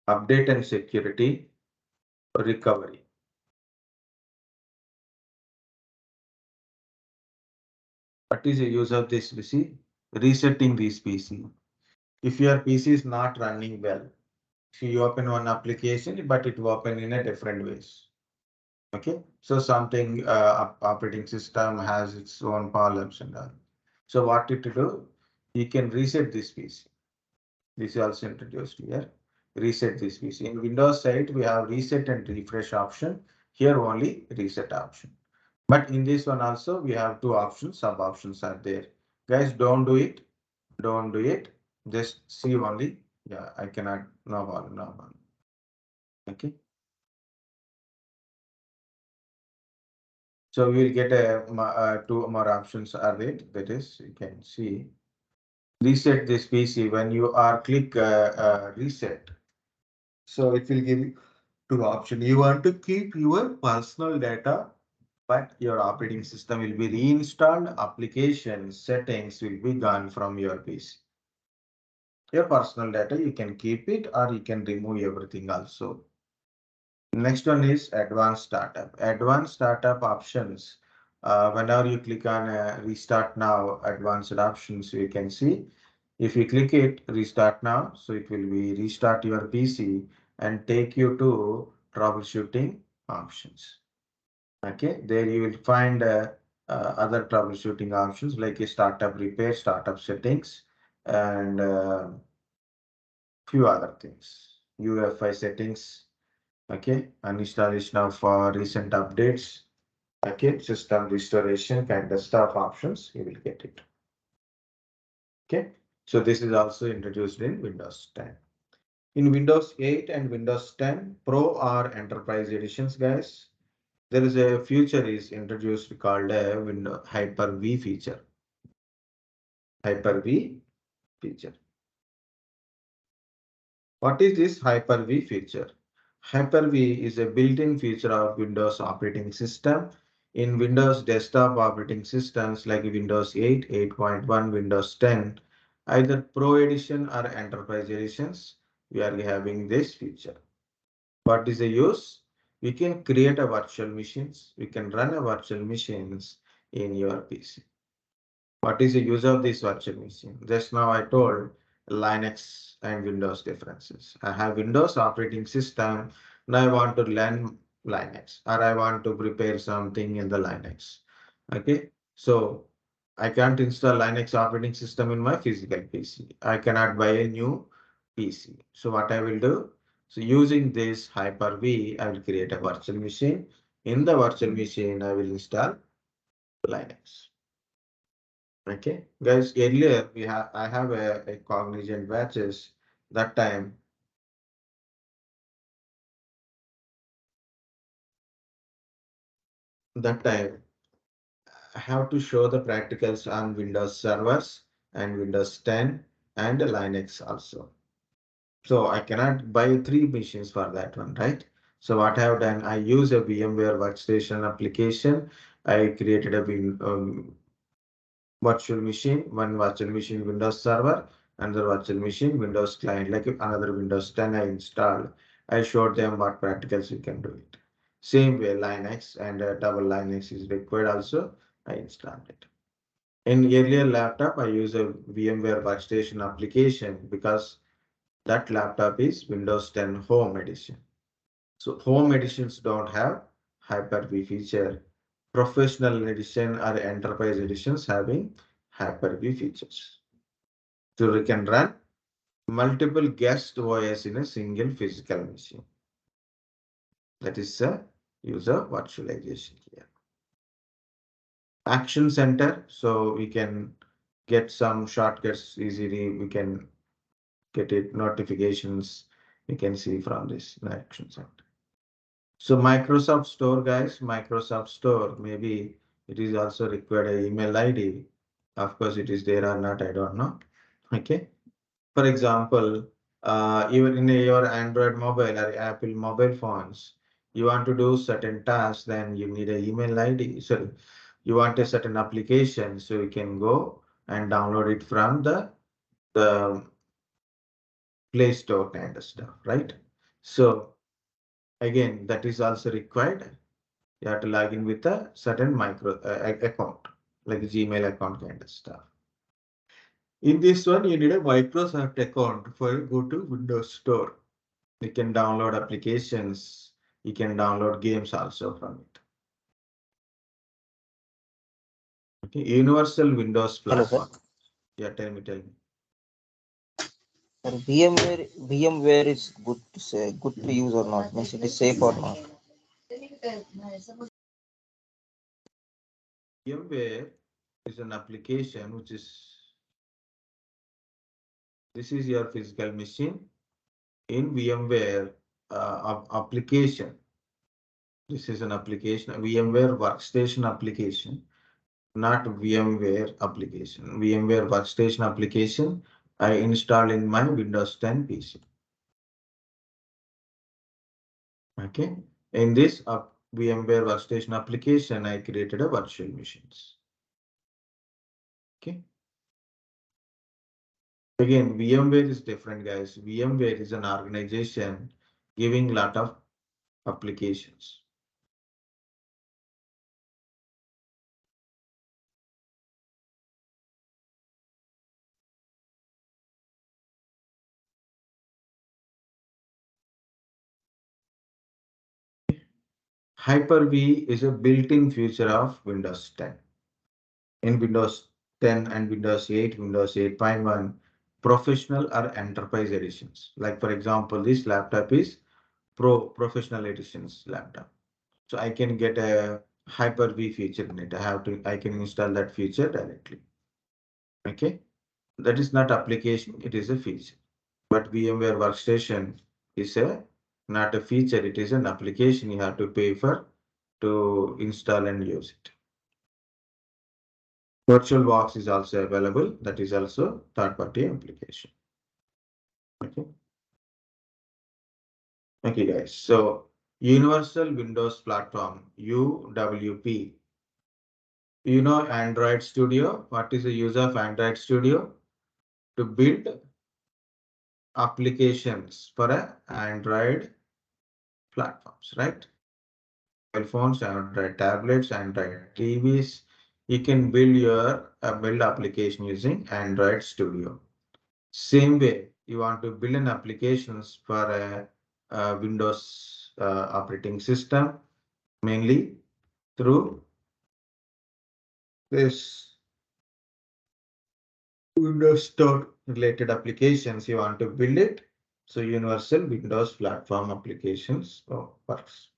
update and security, recovery. What is the use of this PC? Resetting this PC. If your PC is not running well, if you open one application, but it will open in a different ways. Okay, so something operating system has its own problems and all. So what it to do? You can reset this PC. This is also introduced here. Reset this PC. In Windows side, we have reset and refresh option. Here only reset option. But in this one also, we have two options, sub options are there. Guys, don't do it. Don't do it. Just see only. Yeah, I cannot. No problem. No problem. Okay. So we will get two more options are it. That is, you can see reset this PC when you are click reset. So it will give you two options. You want to keep your personal data, but your operating system will be reinstalled. Application settings will be gone from your PC. Your personal data, you can keep it or you can remove everything also. Next one is advanced startup. Advanced startup options. Whenever you click on restart now, advanced options, you can see if you click it, restart now, so it will be restart your PC and take you to troubleshooting options. Okay, there you will find other troubleshooting options like a startup repair, startup settings, and few other things. UEFI settings. Okay, uninstallation of recent updates. Okay, system restoration kind of stuff options. You will get it. Okay, so this is also introduced in Windows 10. In Windows 8 and Windows 10 Pro or Enterprise editions, guys, there is a feature is introduced called a Windows Hyper-V feature. Hyper-V feature. What is this Hyper-V feature? Hyper-V is a built-in feature of Windows operating system. In Windows desktop operating systems like Windows 8, 8.1, Windows 10, either Pro edition or Enterprise editions, we are having this feature. What is the use? We can create a virtual machines. We can run a virtual machines in your PC. What is the use of this virtual machine? Just now I told Linux and Windows differences. I have Windows operating system. Now I want to learn Linux or I want to prepare something in the Linux. Okay, so I can't install Linux operating system in my physical PC. I cannot buy a new PC. So what I will do? So using this Hyper-V, I will create a virtual machine. In the virtual machine, I will install Linux. Okay, guys, earlier I have a cognizant batches that time. I have to show the practicals on Windows servers and Windows 10 and Linux also. So I cannot buy three machines for that one, right? So what I have done, I use a VMware workstation application. I created a virtual machine, one virtual machine Windows Server, another virtual machine Windows Client, like another Windows 10 I installed. I showed them what practicals you can do it. Same way Linux and double Linux is required also. I installed it. In earlier laptop, I use a VMware workstation application because that laptop is Windows 10 Home Edition. So Home Editions don't have Hyper-V feature. Professional edition or enterprise editions having Hyper-V features. So we can run multiple guest OS in a single physical machine. That is a user virtualization here. Action Center, so we can get some shortcuts easily. We can get it notifications. We can see from this Action Center. So Microsoft Store, guys, Microsoft Store, maybe it is also required an email ID. Of course, it is there or not, I don't know. Okay. For example, even in your Android mobile or Apple mobile phones, you want to do certain tasks, then you need an email ID. So you want a certain application, so you can go and download it from the Play Store kind of stuff, right? So again, that is also required. You have to log in with a certain account, like Gmail account kind of stuff. In this one, you need a Microsoft account for go to Windows Store. You can download applications. You can download games also from it. Okay, Universal Windows Hello, sir. platform. Yeah, tell me. Sir, VMware is good to say, good to use or not? Means it is safe or not? VMware is an application which is this is your physical machine. In VMware application, This is an application, VMware Workstation application, not VMware application. VMware Workstation application I install in my Windows 10 PC. Okay. In this VMware Workstation application, I created a virtual machines. Okay. Again, VMware is different, guys. VMware is an organization giving lot of applications. Hyper-V is a built-in feature of Windows 10. In Windows 10 and Windows 8, Windows 8.1, professional or enterprise editions. Like for example, this laptop is professional editions laptop. So I can get a Hyper-V feature in it. I can install that feature directly. Okay. That is not application, it is a feature. But VMware Workstation is not a feature, it is an application you have to pay for to install and use it. VirtualBox is also available. That is also third-party application. Okay. Okay, guys. So Universal Windows Platform, UWP. You know Android Studio. What is the use of Android Studio? To build applications for Android platforms, right? Mobile phones, Android tablets, Android TVs. You can build your build application using Android Studio. Same way, you want to build an applications for a Windows operating system, mainly through this Windows Store related applications. You want to build it. So Universal Windows Platform applications works.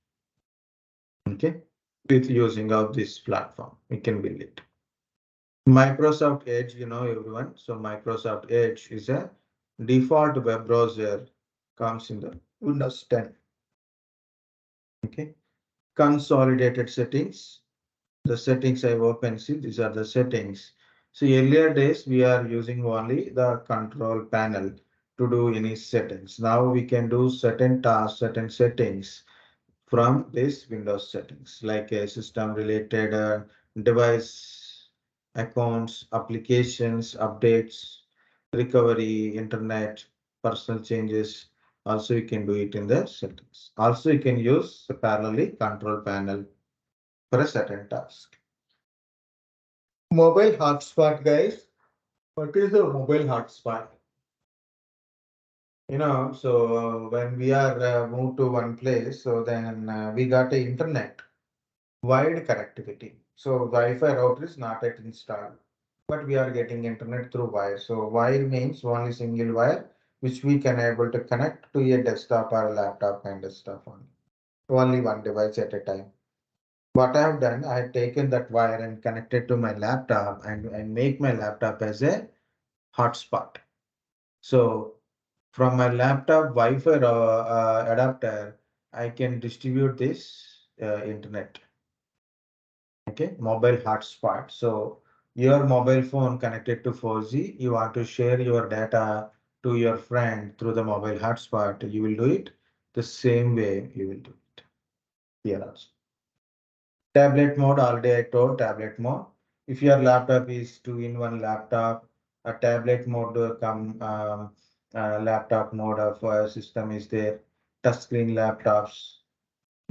Okay, with using of this platform, we can build it. Microsoft Edge, you know everyone. So Microsoft Edge is a default web browser, comes in the Windows 10. Okay, consolidated settings. The settings I open, see, these are the settings. So earlier days, we are using only the control panel to do any settings. Now we can do certain tasks, certain settings from this Windows settings, like a system related device accounts, applications, updates, recovery, internet, personal changes. Also, you can do it in the settings. Also, you can use the parallelly control panel for a certain task. Mobile hotspot, guys. What is a mobile hotspot? So when we are moved to one place, so then we got a internet wide connectivity. So Wi-Fi router is not yet installed, but we are getting internet through wire. So wire means only single wire, which we can able to connect to a desktop or a laptop kind of stuff only one device at a time. What I have done, I have taken that wire and connected to my laptop and make my laptop as a hotspot. So from my laptop Wi-Fi adapter, I can distribute this internet. Okay, mobile hotspot. So your mobile phone connected to 4G, you want to share your data to your friend through the mobile hotspot, you will do it the same way you will do it here also. Tablet mode, already I told tablet mode. If your laptop is two-in-one laptop, a tablet mode laptop mode of system is there. Touchscreen laptops,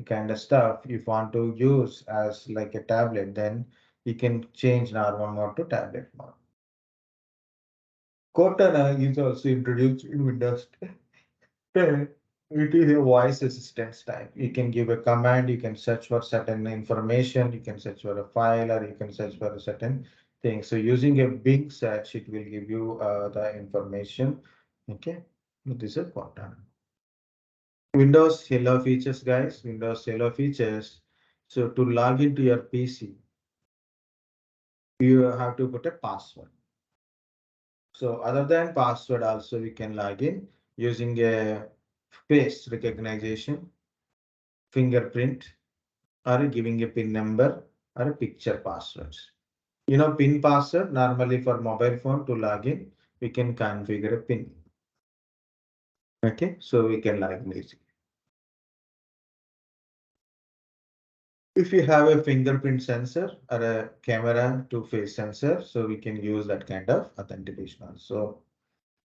kind of stuff. If you want to use as like a tablet, then you can change normal mode to tablet mode. Cortana is also introduced in Windows 10. It is a voice assistance type. You can give a command, you can search for certain information, you can search for a file, or you can search for a certain thing. So using a big search, it will give you the information. Okay, this is Cortana. Windows Hello features, guys. Windows Hello features. So to log into your PC, you have to put a password. So other than password, also we can log in using a face recognition, fingerprint, or giving a PIN number or a picture passwords. You know, PIN password normally for mobile phone to log in, we can configure a PIN. Okay, so we can log in easily. If you have a fingerprint sensor or a camera to face sensor, so we can use that kind of authentication. So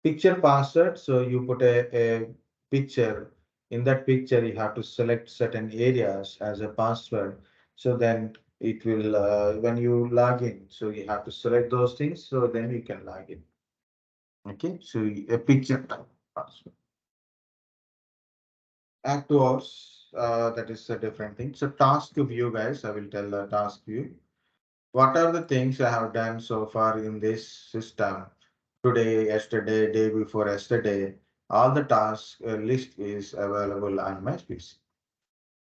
picture password, so you put a picture. In that picture, you have to select certain areas as a password. So then it will, when you log in, so you have to select those things. So then you can log in. Okay, so a picture type password. Active hours, that is a different thing. So task view, guys, I will tell the task view. What are the things I have done so far in this system? Today, yesterday, day before yesterday, all the task list is available on my PC.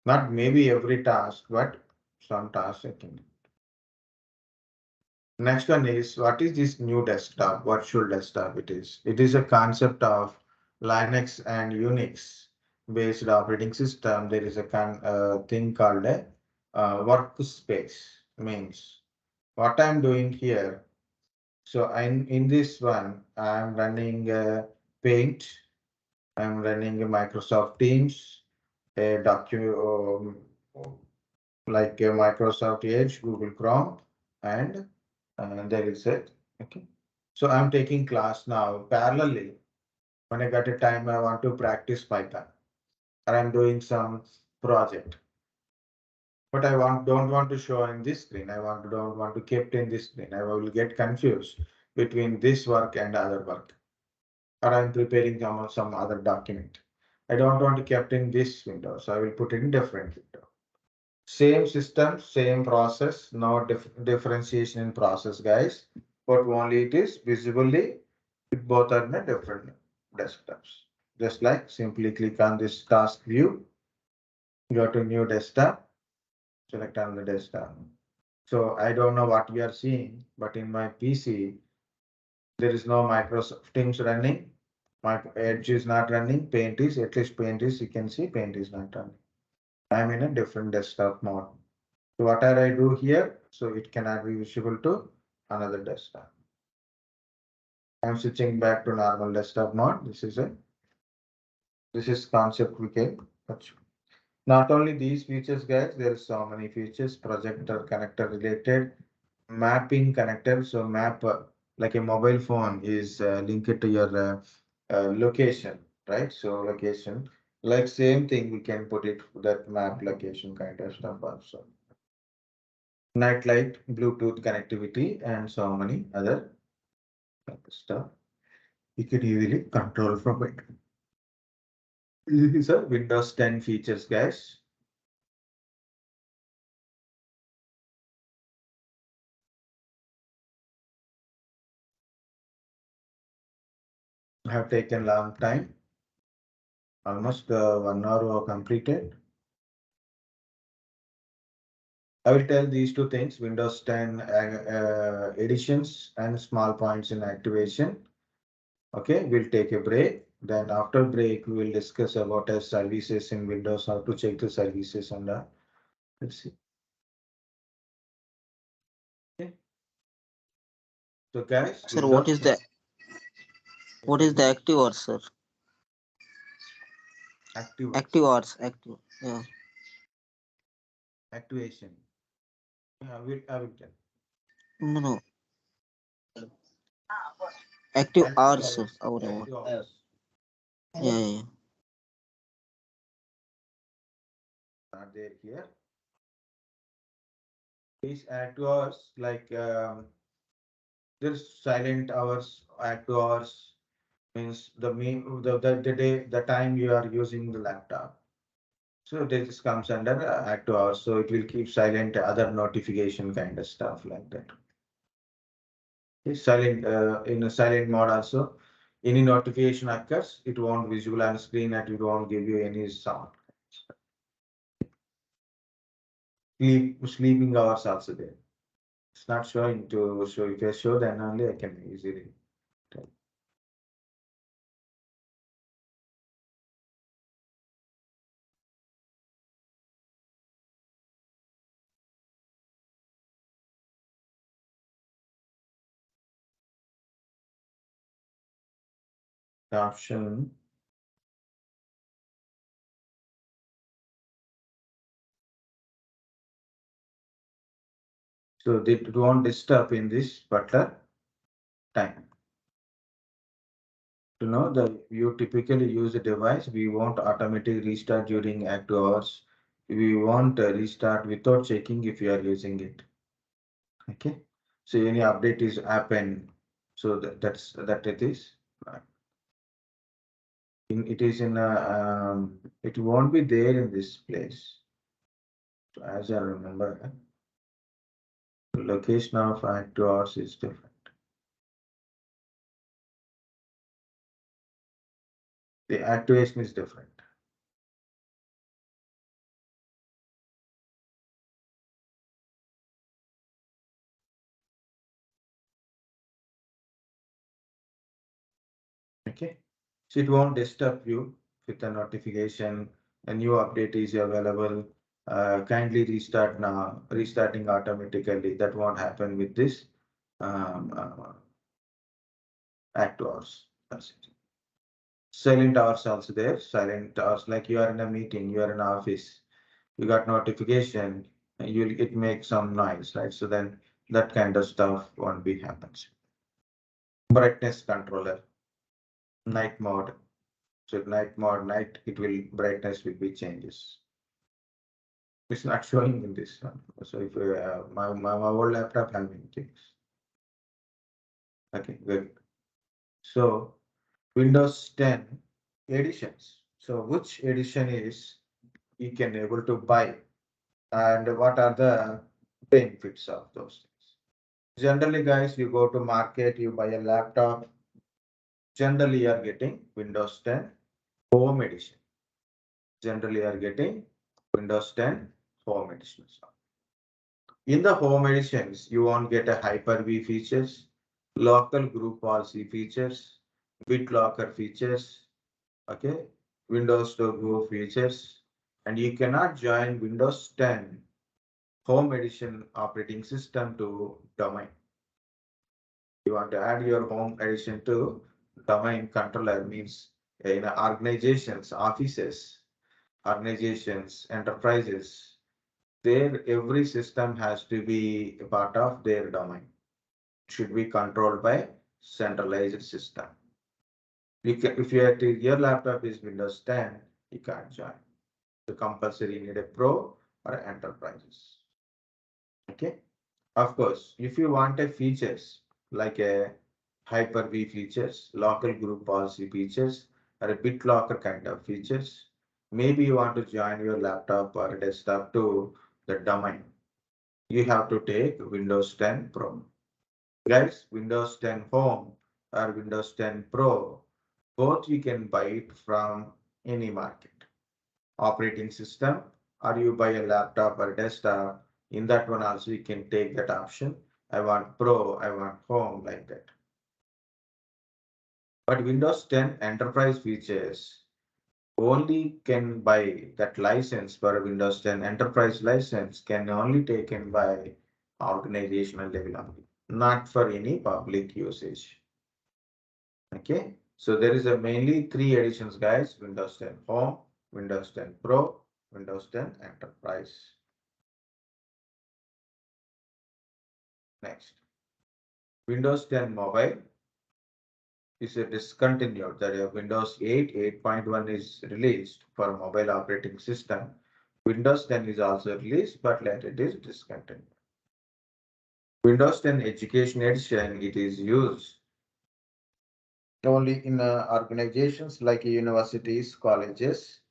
Not maybe every task, but some tasks I can do. Next one is, what is this new desktop, virtual desktop it is? It is a concept of Linux and Unix based operating system. There is a thing called a workspace. Means what I'm doing here. So in this one, I'm running Paint. I'm running a Microsoft Teams, a like a Microsoft Edge, Google Chrome, and there is it. Okay. So I'm taking class now parallelly. When I got a time, I want to practice Python, or I'm doing some project. But I don't want to show in this screen. Don't want to keep in this screen. I will get confused between this work and other work. Or I'm preparing some other document. I don't want to kept in this window, so I will put it in different window. Same system, same process, no differentiation in process, guys. But only it is visibly, both are in a different desktops. Just like simply click on this task view, go to new desktop, select on the desktop. So I don't know what we are seeing, but in my PC, there is no Microsoft Teams running. My Edge is not running. Paint is, at least Paint is, you can see Paint is not running. I'm in a different desktop mode. So whatever I do here, so it cannot be visible to another desktop. I'm switching back to normal desktop mode. This is concept we can touch. Not only these features, guys, there are so many features, projector connector related, mapping connector. So map like a mobile phone is linked to your location, right? So location, like same thing, we can put it that map location kind of stuff also. Night light, Bluetooth connectivity, and so many other stuff. You can easily control from it. This is a Windows 10 features, guys. Have taken long time. Almost 1 hour completed. I will tell these two things, Windows 10 editions and small points in activation. Okay, we'll take a break. Then after break, we will discuss about services in Windows, how to check the services and let's see. Okay. So guys, Sir, what is the active hours, sir? Active hours, active. Yeah. Activation. Yeah, I will tell. No. Active hours, sir. Active hours. Yeah. Are there here? These active hours, like there's silent hours, active hours means the day, the time you are using the laptop. So this comes under active hours. So it will keep silent other notification kind of stuff like that. It's silent in a silent mode also. Any notification occurs, it won't visible on screen and it won't give you any sound. Sleeping hours also there. It's not showing to show. If I show, then only I can easily tell. the option. So it won't disturb in this particular time. To know that you typically use a device, we won't automatically restart during active hours. We won't restart without checking if you are using it. Okay. So any update is happen. So that it is. It is in it won't be there in this place. So as I remember, the location of active hours is different. The activation is different. Okay, so it won't disturb you with a notification. A new update is available. Kindly restart now. Restarting automatically. That won't happen with this active hours. That's it. Silent hours also there. Silent hours like you are in a meeting, you are in an office. You got notification. It makes some noise, right? So then that kind of stuff won't be happens. Brightness controller, night mode. So night mode, night, it will brightness will be changes. It's not showing in this one. So if my old laptop having things. Okay, good. So Windows 10 editions. So which edition is you can able to buy and what are the benefits of those things? Generally, guys, you go to market, you buy a laptop. Generally, you are getting Windows 10 Home Edition. Generally, you are getting Windows 10 Home Edition. In the Home Editions, you won't get a Hyper-V features, local group policy features, BitLocker features, okay, Windows to Go features, and you cannot join Windows 10 Home Edition operating system to domain. You want to add your home edition to domain controller means in organizations, offices, organizations, enterprises, there every system has to be a part of their domain. It should be controlled by centralized system. If your laptop is Windows 10, you can't join. So compulsory you need a pro or enterprises. Okay. Of course, if you want a features like a Hyper-V features, local group policy features, or a BitLocker kind of features, maybe you want to join your laptop or desktop to the domain. You have to take Windows 10 Pro. Guys, Windows 10 Home or Windows 10 Pro, both you can buy it from any market operating system, or you buy a laptop or desktop. In that one also you can take that option. I want Pro, I want Home, like that. But Windows 10 Enterprise features only can buy that license for Windows 10 Enterprise license can only taken by organizational level only, not for any public usage. Okay, so there is a mainly three editions, guys: Windows 10 Home, Windows 10 Pro, Windows 10 Enterprise. Next, Windows 10 Mobile is a discontinued. That Windows 8 8.1 is released for mobile operating system. Windows 10 is also released, but later it is discontinued. Windows 10 Education Edition, it is used only in organizations like universities, colleges.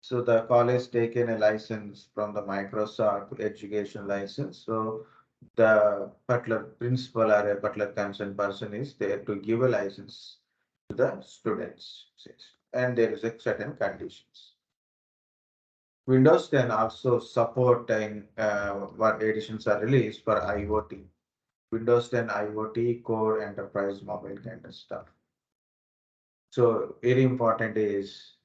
So the college taken a license from the Microsoft education license. So the particular principal or a particular concerned person is there to give a license to the students. And there is a certain conditions. Windows 10 also support in what editions are released for IoT. Windows 10 IoT, core, enterprise, mobile kind of stuff. So very important is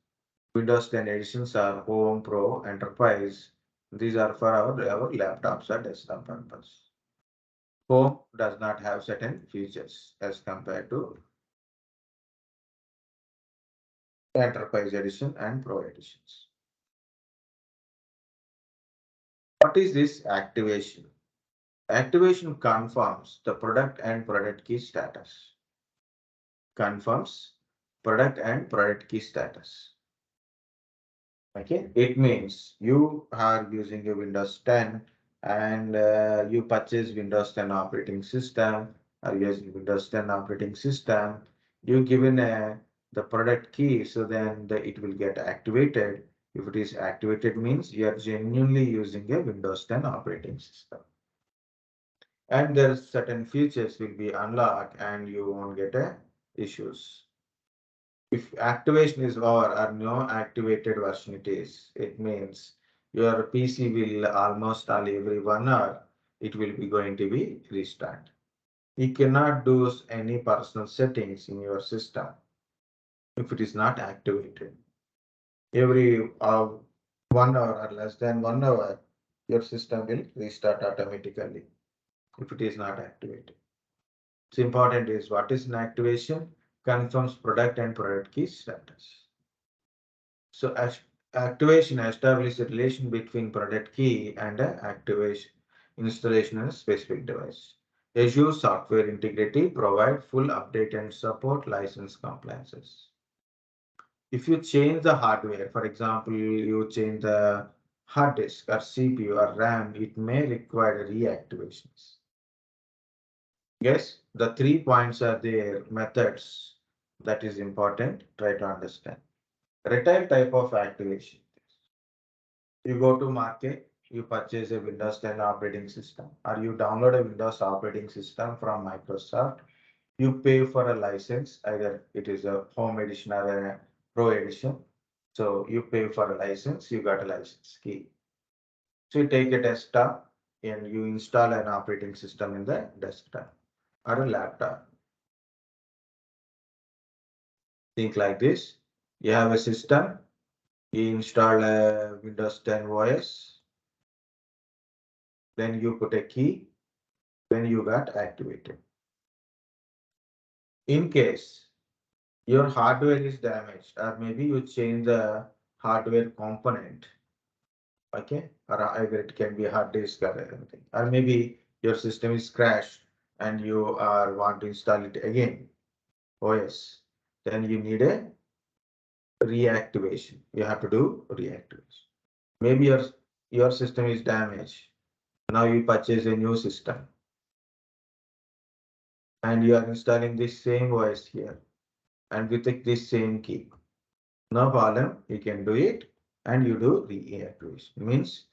Windows 10 editions are Home, Pro, Enterprise. These are for our laptops or desktop purpose. Home does not have certain features as compared to Enterprise Edition and Pro Editions. What is this activation? Activation confirms the product and product key status. Confirms product and product key status. Okay, it means you are using a Windows 10 and you purchase Windows 10 operating system or using Windows 10 operating system. You given the product key, so then it will get activated. If it is activated, means you are genuinely using a Windows 10 operating system. And there certain features will be unlocked and you won't get issues. If activation is over or no activated version it means your PC will almost all every 1 hour, it will be going to be restart. You cannot do any personal settings in your system if it is not activated. Every 1 hour or less than 1 hour, your system will restart automatically if it is not activated. So important is what is an activation? Confirms product and product key status. So activation establishes a relation between product key and activation installation on a specific device. Azure Software Integrity provide full update and support license compliances. If you change the hardware, for example, you change the hard disk or CPU or RAM, it may require reactivations. Yes, the 3 points are there, methods that is important, try to understand. Retail type of activation. You go to market, you purchase a Windows 10 operating system, or you download a Windows operating system from Microsoft. You pay for a license, either it is a home edition or a pro edition. So you pay for a license, you got a license key. So you take a desktop and you install an operating system in the desktop or a laptop. Think like this. You have a system, you install a Windows 10 OS, then you put a key, then you got activated. In case your hardware is damaged, or maybe you change the hardware component, okay, or either it can be a hard disk or anything, or maybe your system is crashed and you are want to install it again, OS, then you need a reactivation. You have to do reactivation. Maybe your system is damaged. Now you purchase a new system and you are installing this same OS here and with this same key. No problem, you can do it and you do reactivation. Means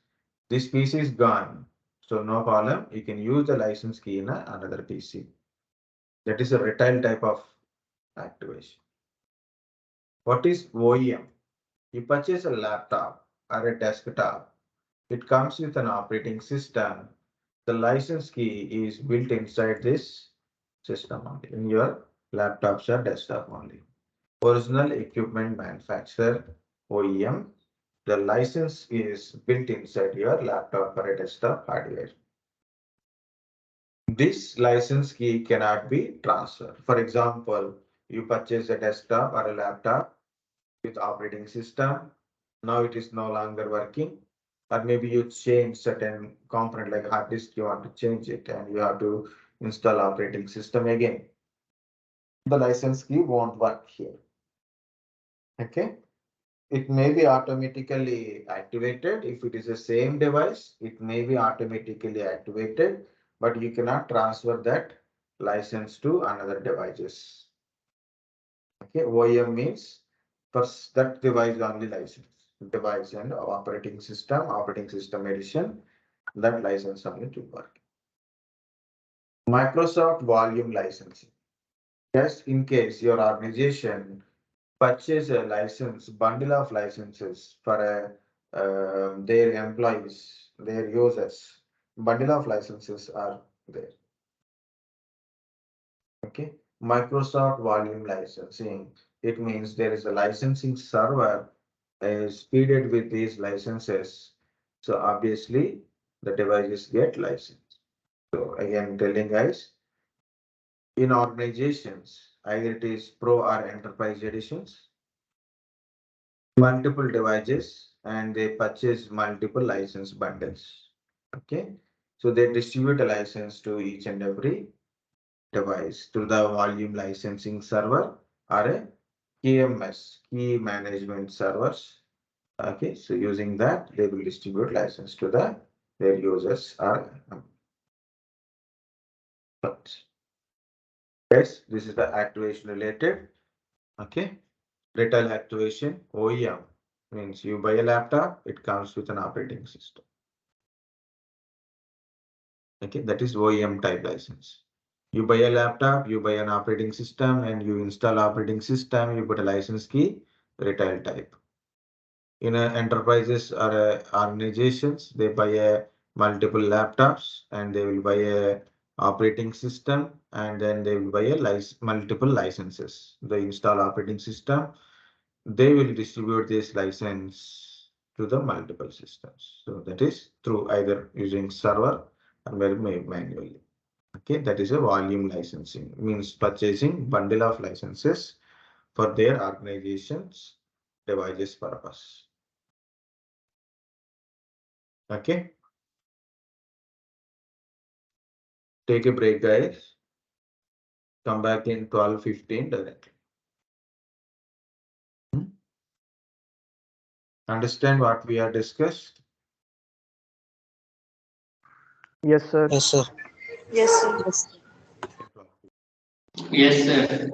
this PC is gone. So no problem, you can use the license key in another PC. That is a retail type of activation. What is OEM? You purchase a laptop or a desktop. It comes with an operating system. The license key is built inside this system only, in your laptops or desktop only. Original equipment manufacturer, OEM, the license is built inside your laptop or a desktop hardware. This license key cannot be transferred. For example, you purchase a desktop or a laptop with operating system. Now it is no longer working. Or maybe you change certain component like hard disk, you want to change it and you have to install operating system again. The license key won't work here. Okay. It may be automatically activated. If it is the same device, it may be automatically activated, but you cannot transfer that license to another devices. Okay, OEM means for that device only license. Device and operating system edition, that license only to work. Microsoft volume licensing. Just in case your organization purchase a license, bundle of licenses for their employees, their users, bundle of licenses are there. Okay, Microsoft volume licensing, it means there is a licensing server speeded with these licenses. So obviously the devices get licensed. So again, telling guys, in organizations, either it is pro or enterprise editions, multiple devices and they purchase multiple license bundles. Okay, so they distribute a license to each and every device through the volume licensing server or a KMS, key management servers. Okay, so using that, they will distribute license to their users or yes, this is the activation related. Okay, retail activation OEM means you buy a laptop, it comes with an operating system. Okay, that is OEM type license. You buy a laptop, you buy an operating system, and you install operating system, you put a license key, retail type. In enterprises or organizations, they buy multiple laptops and they will buy a operating system and then they will buy a multiple licenses. They install operating system, they will distribute this license to the multiple systems. So that is through either using server or manually. Okay, that is a volume licensing, means purchasing bundle of licenses for their organization's devices purpose. Okay. Take a break, guys. Come back in 12:15 directly. Understand what we have discussed? Yes, sir. Yes, sir. Yes, sir. Yes, sir.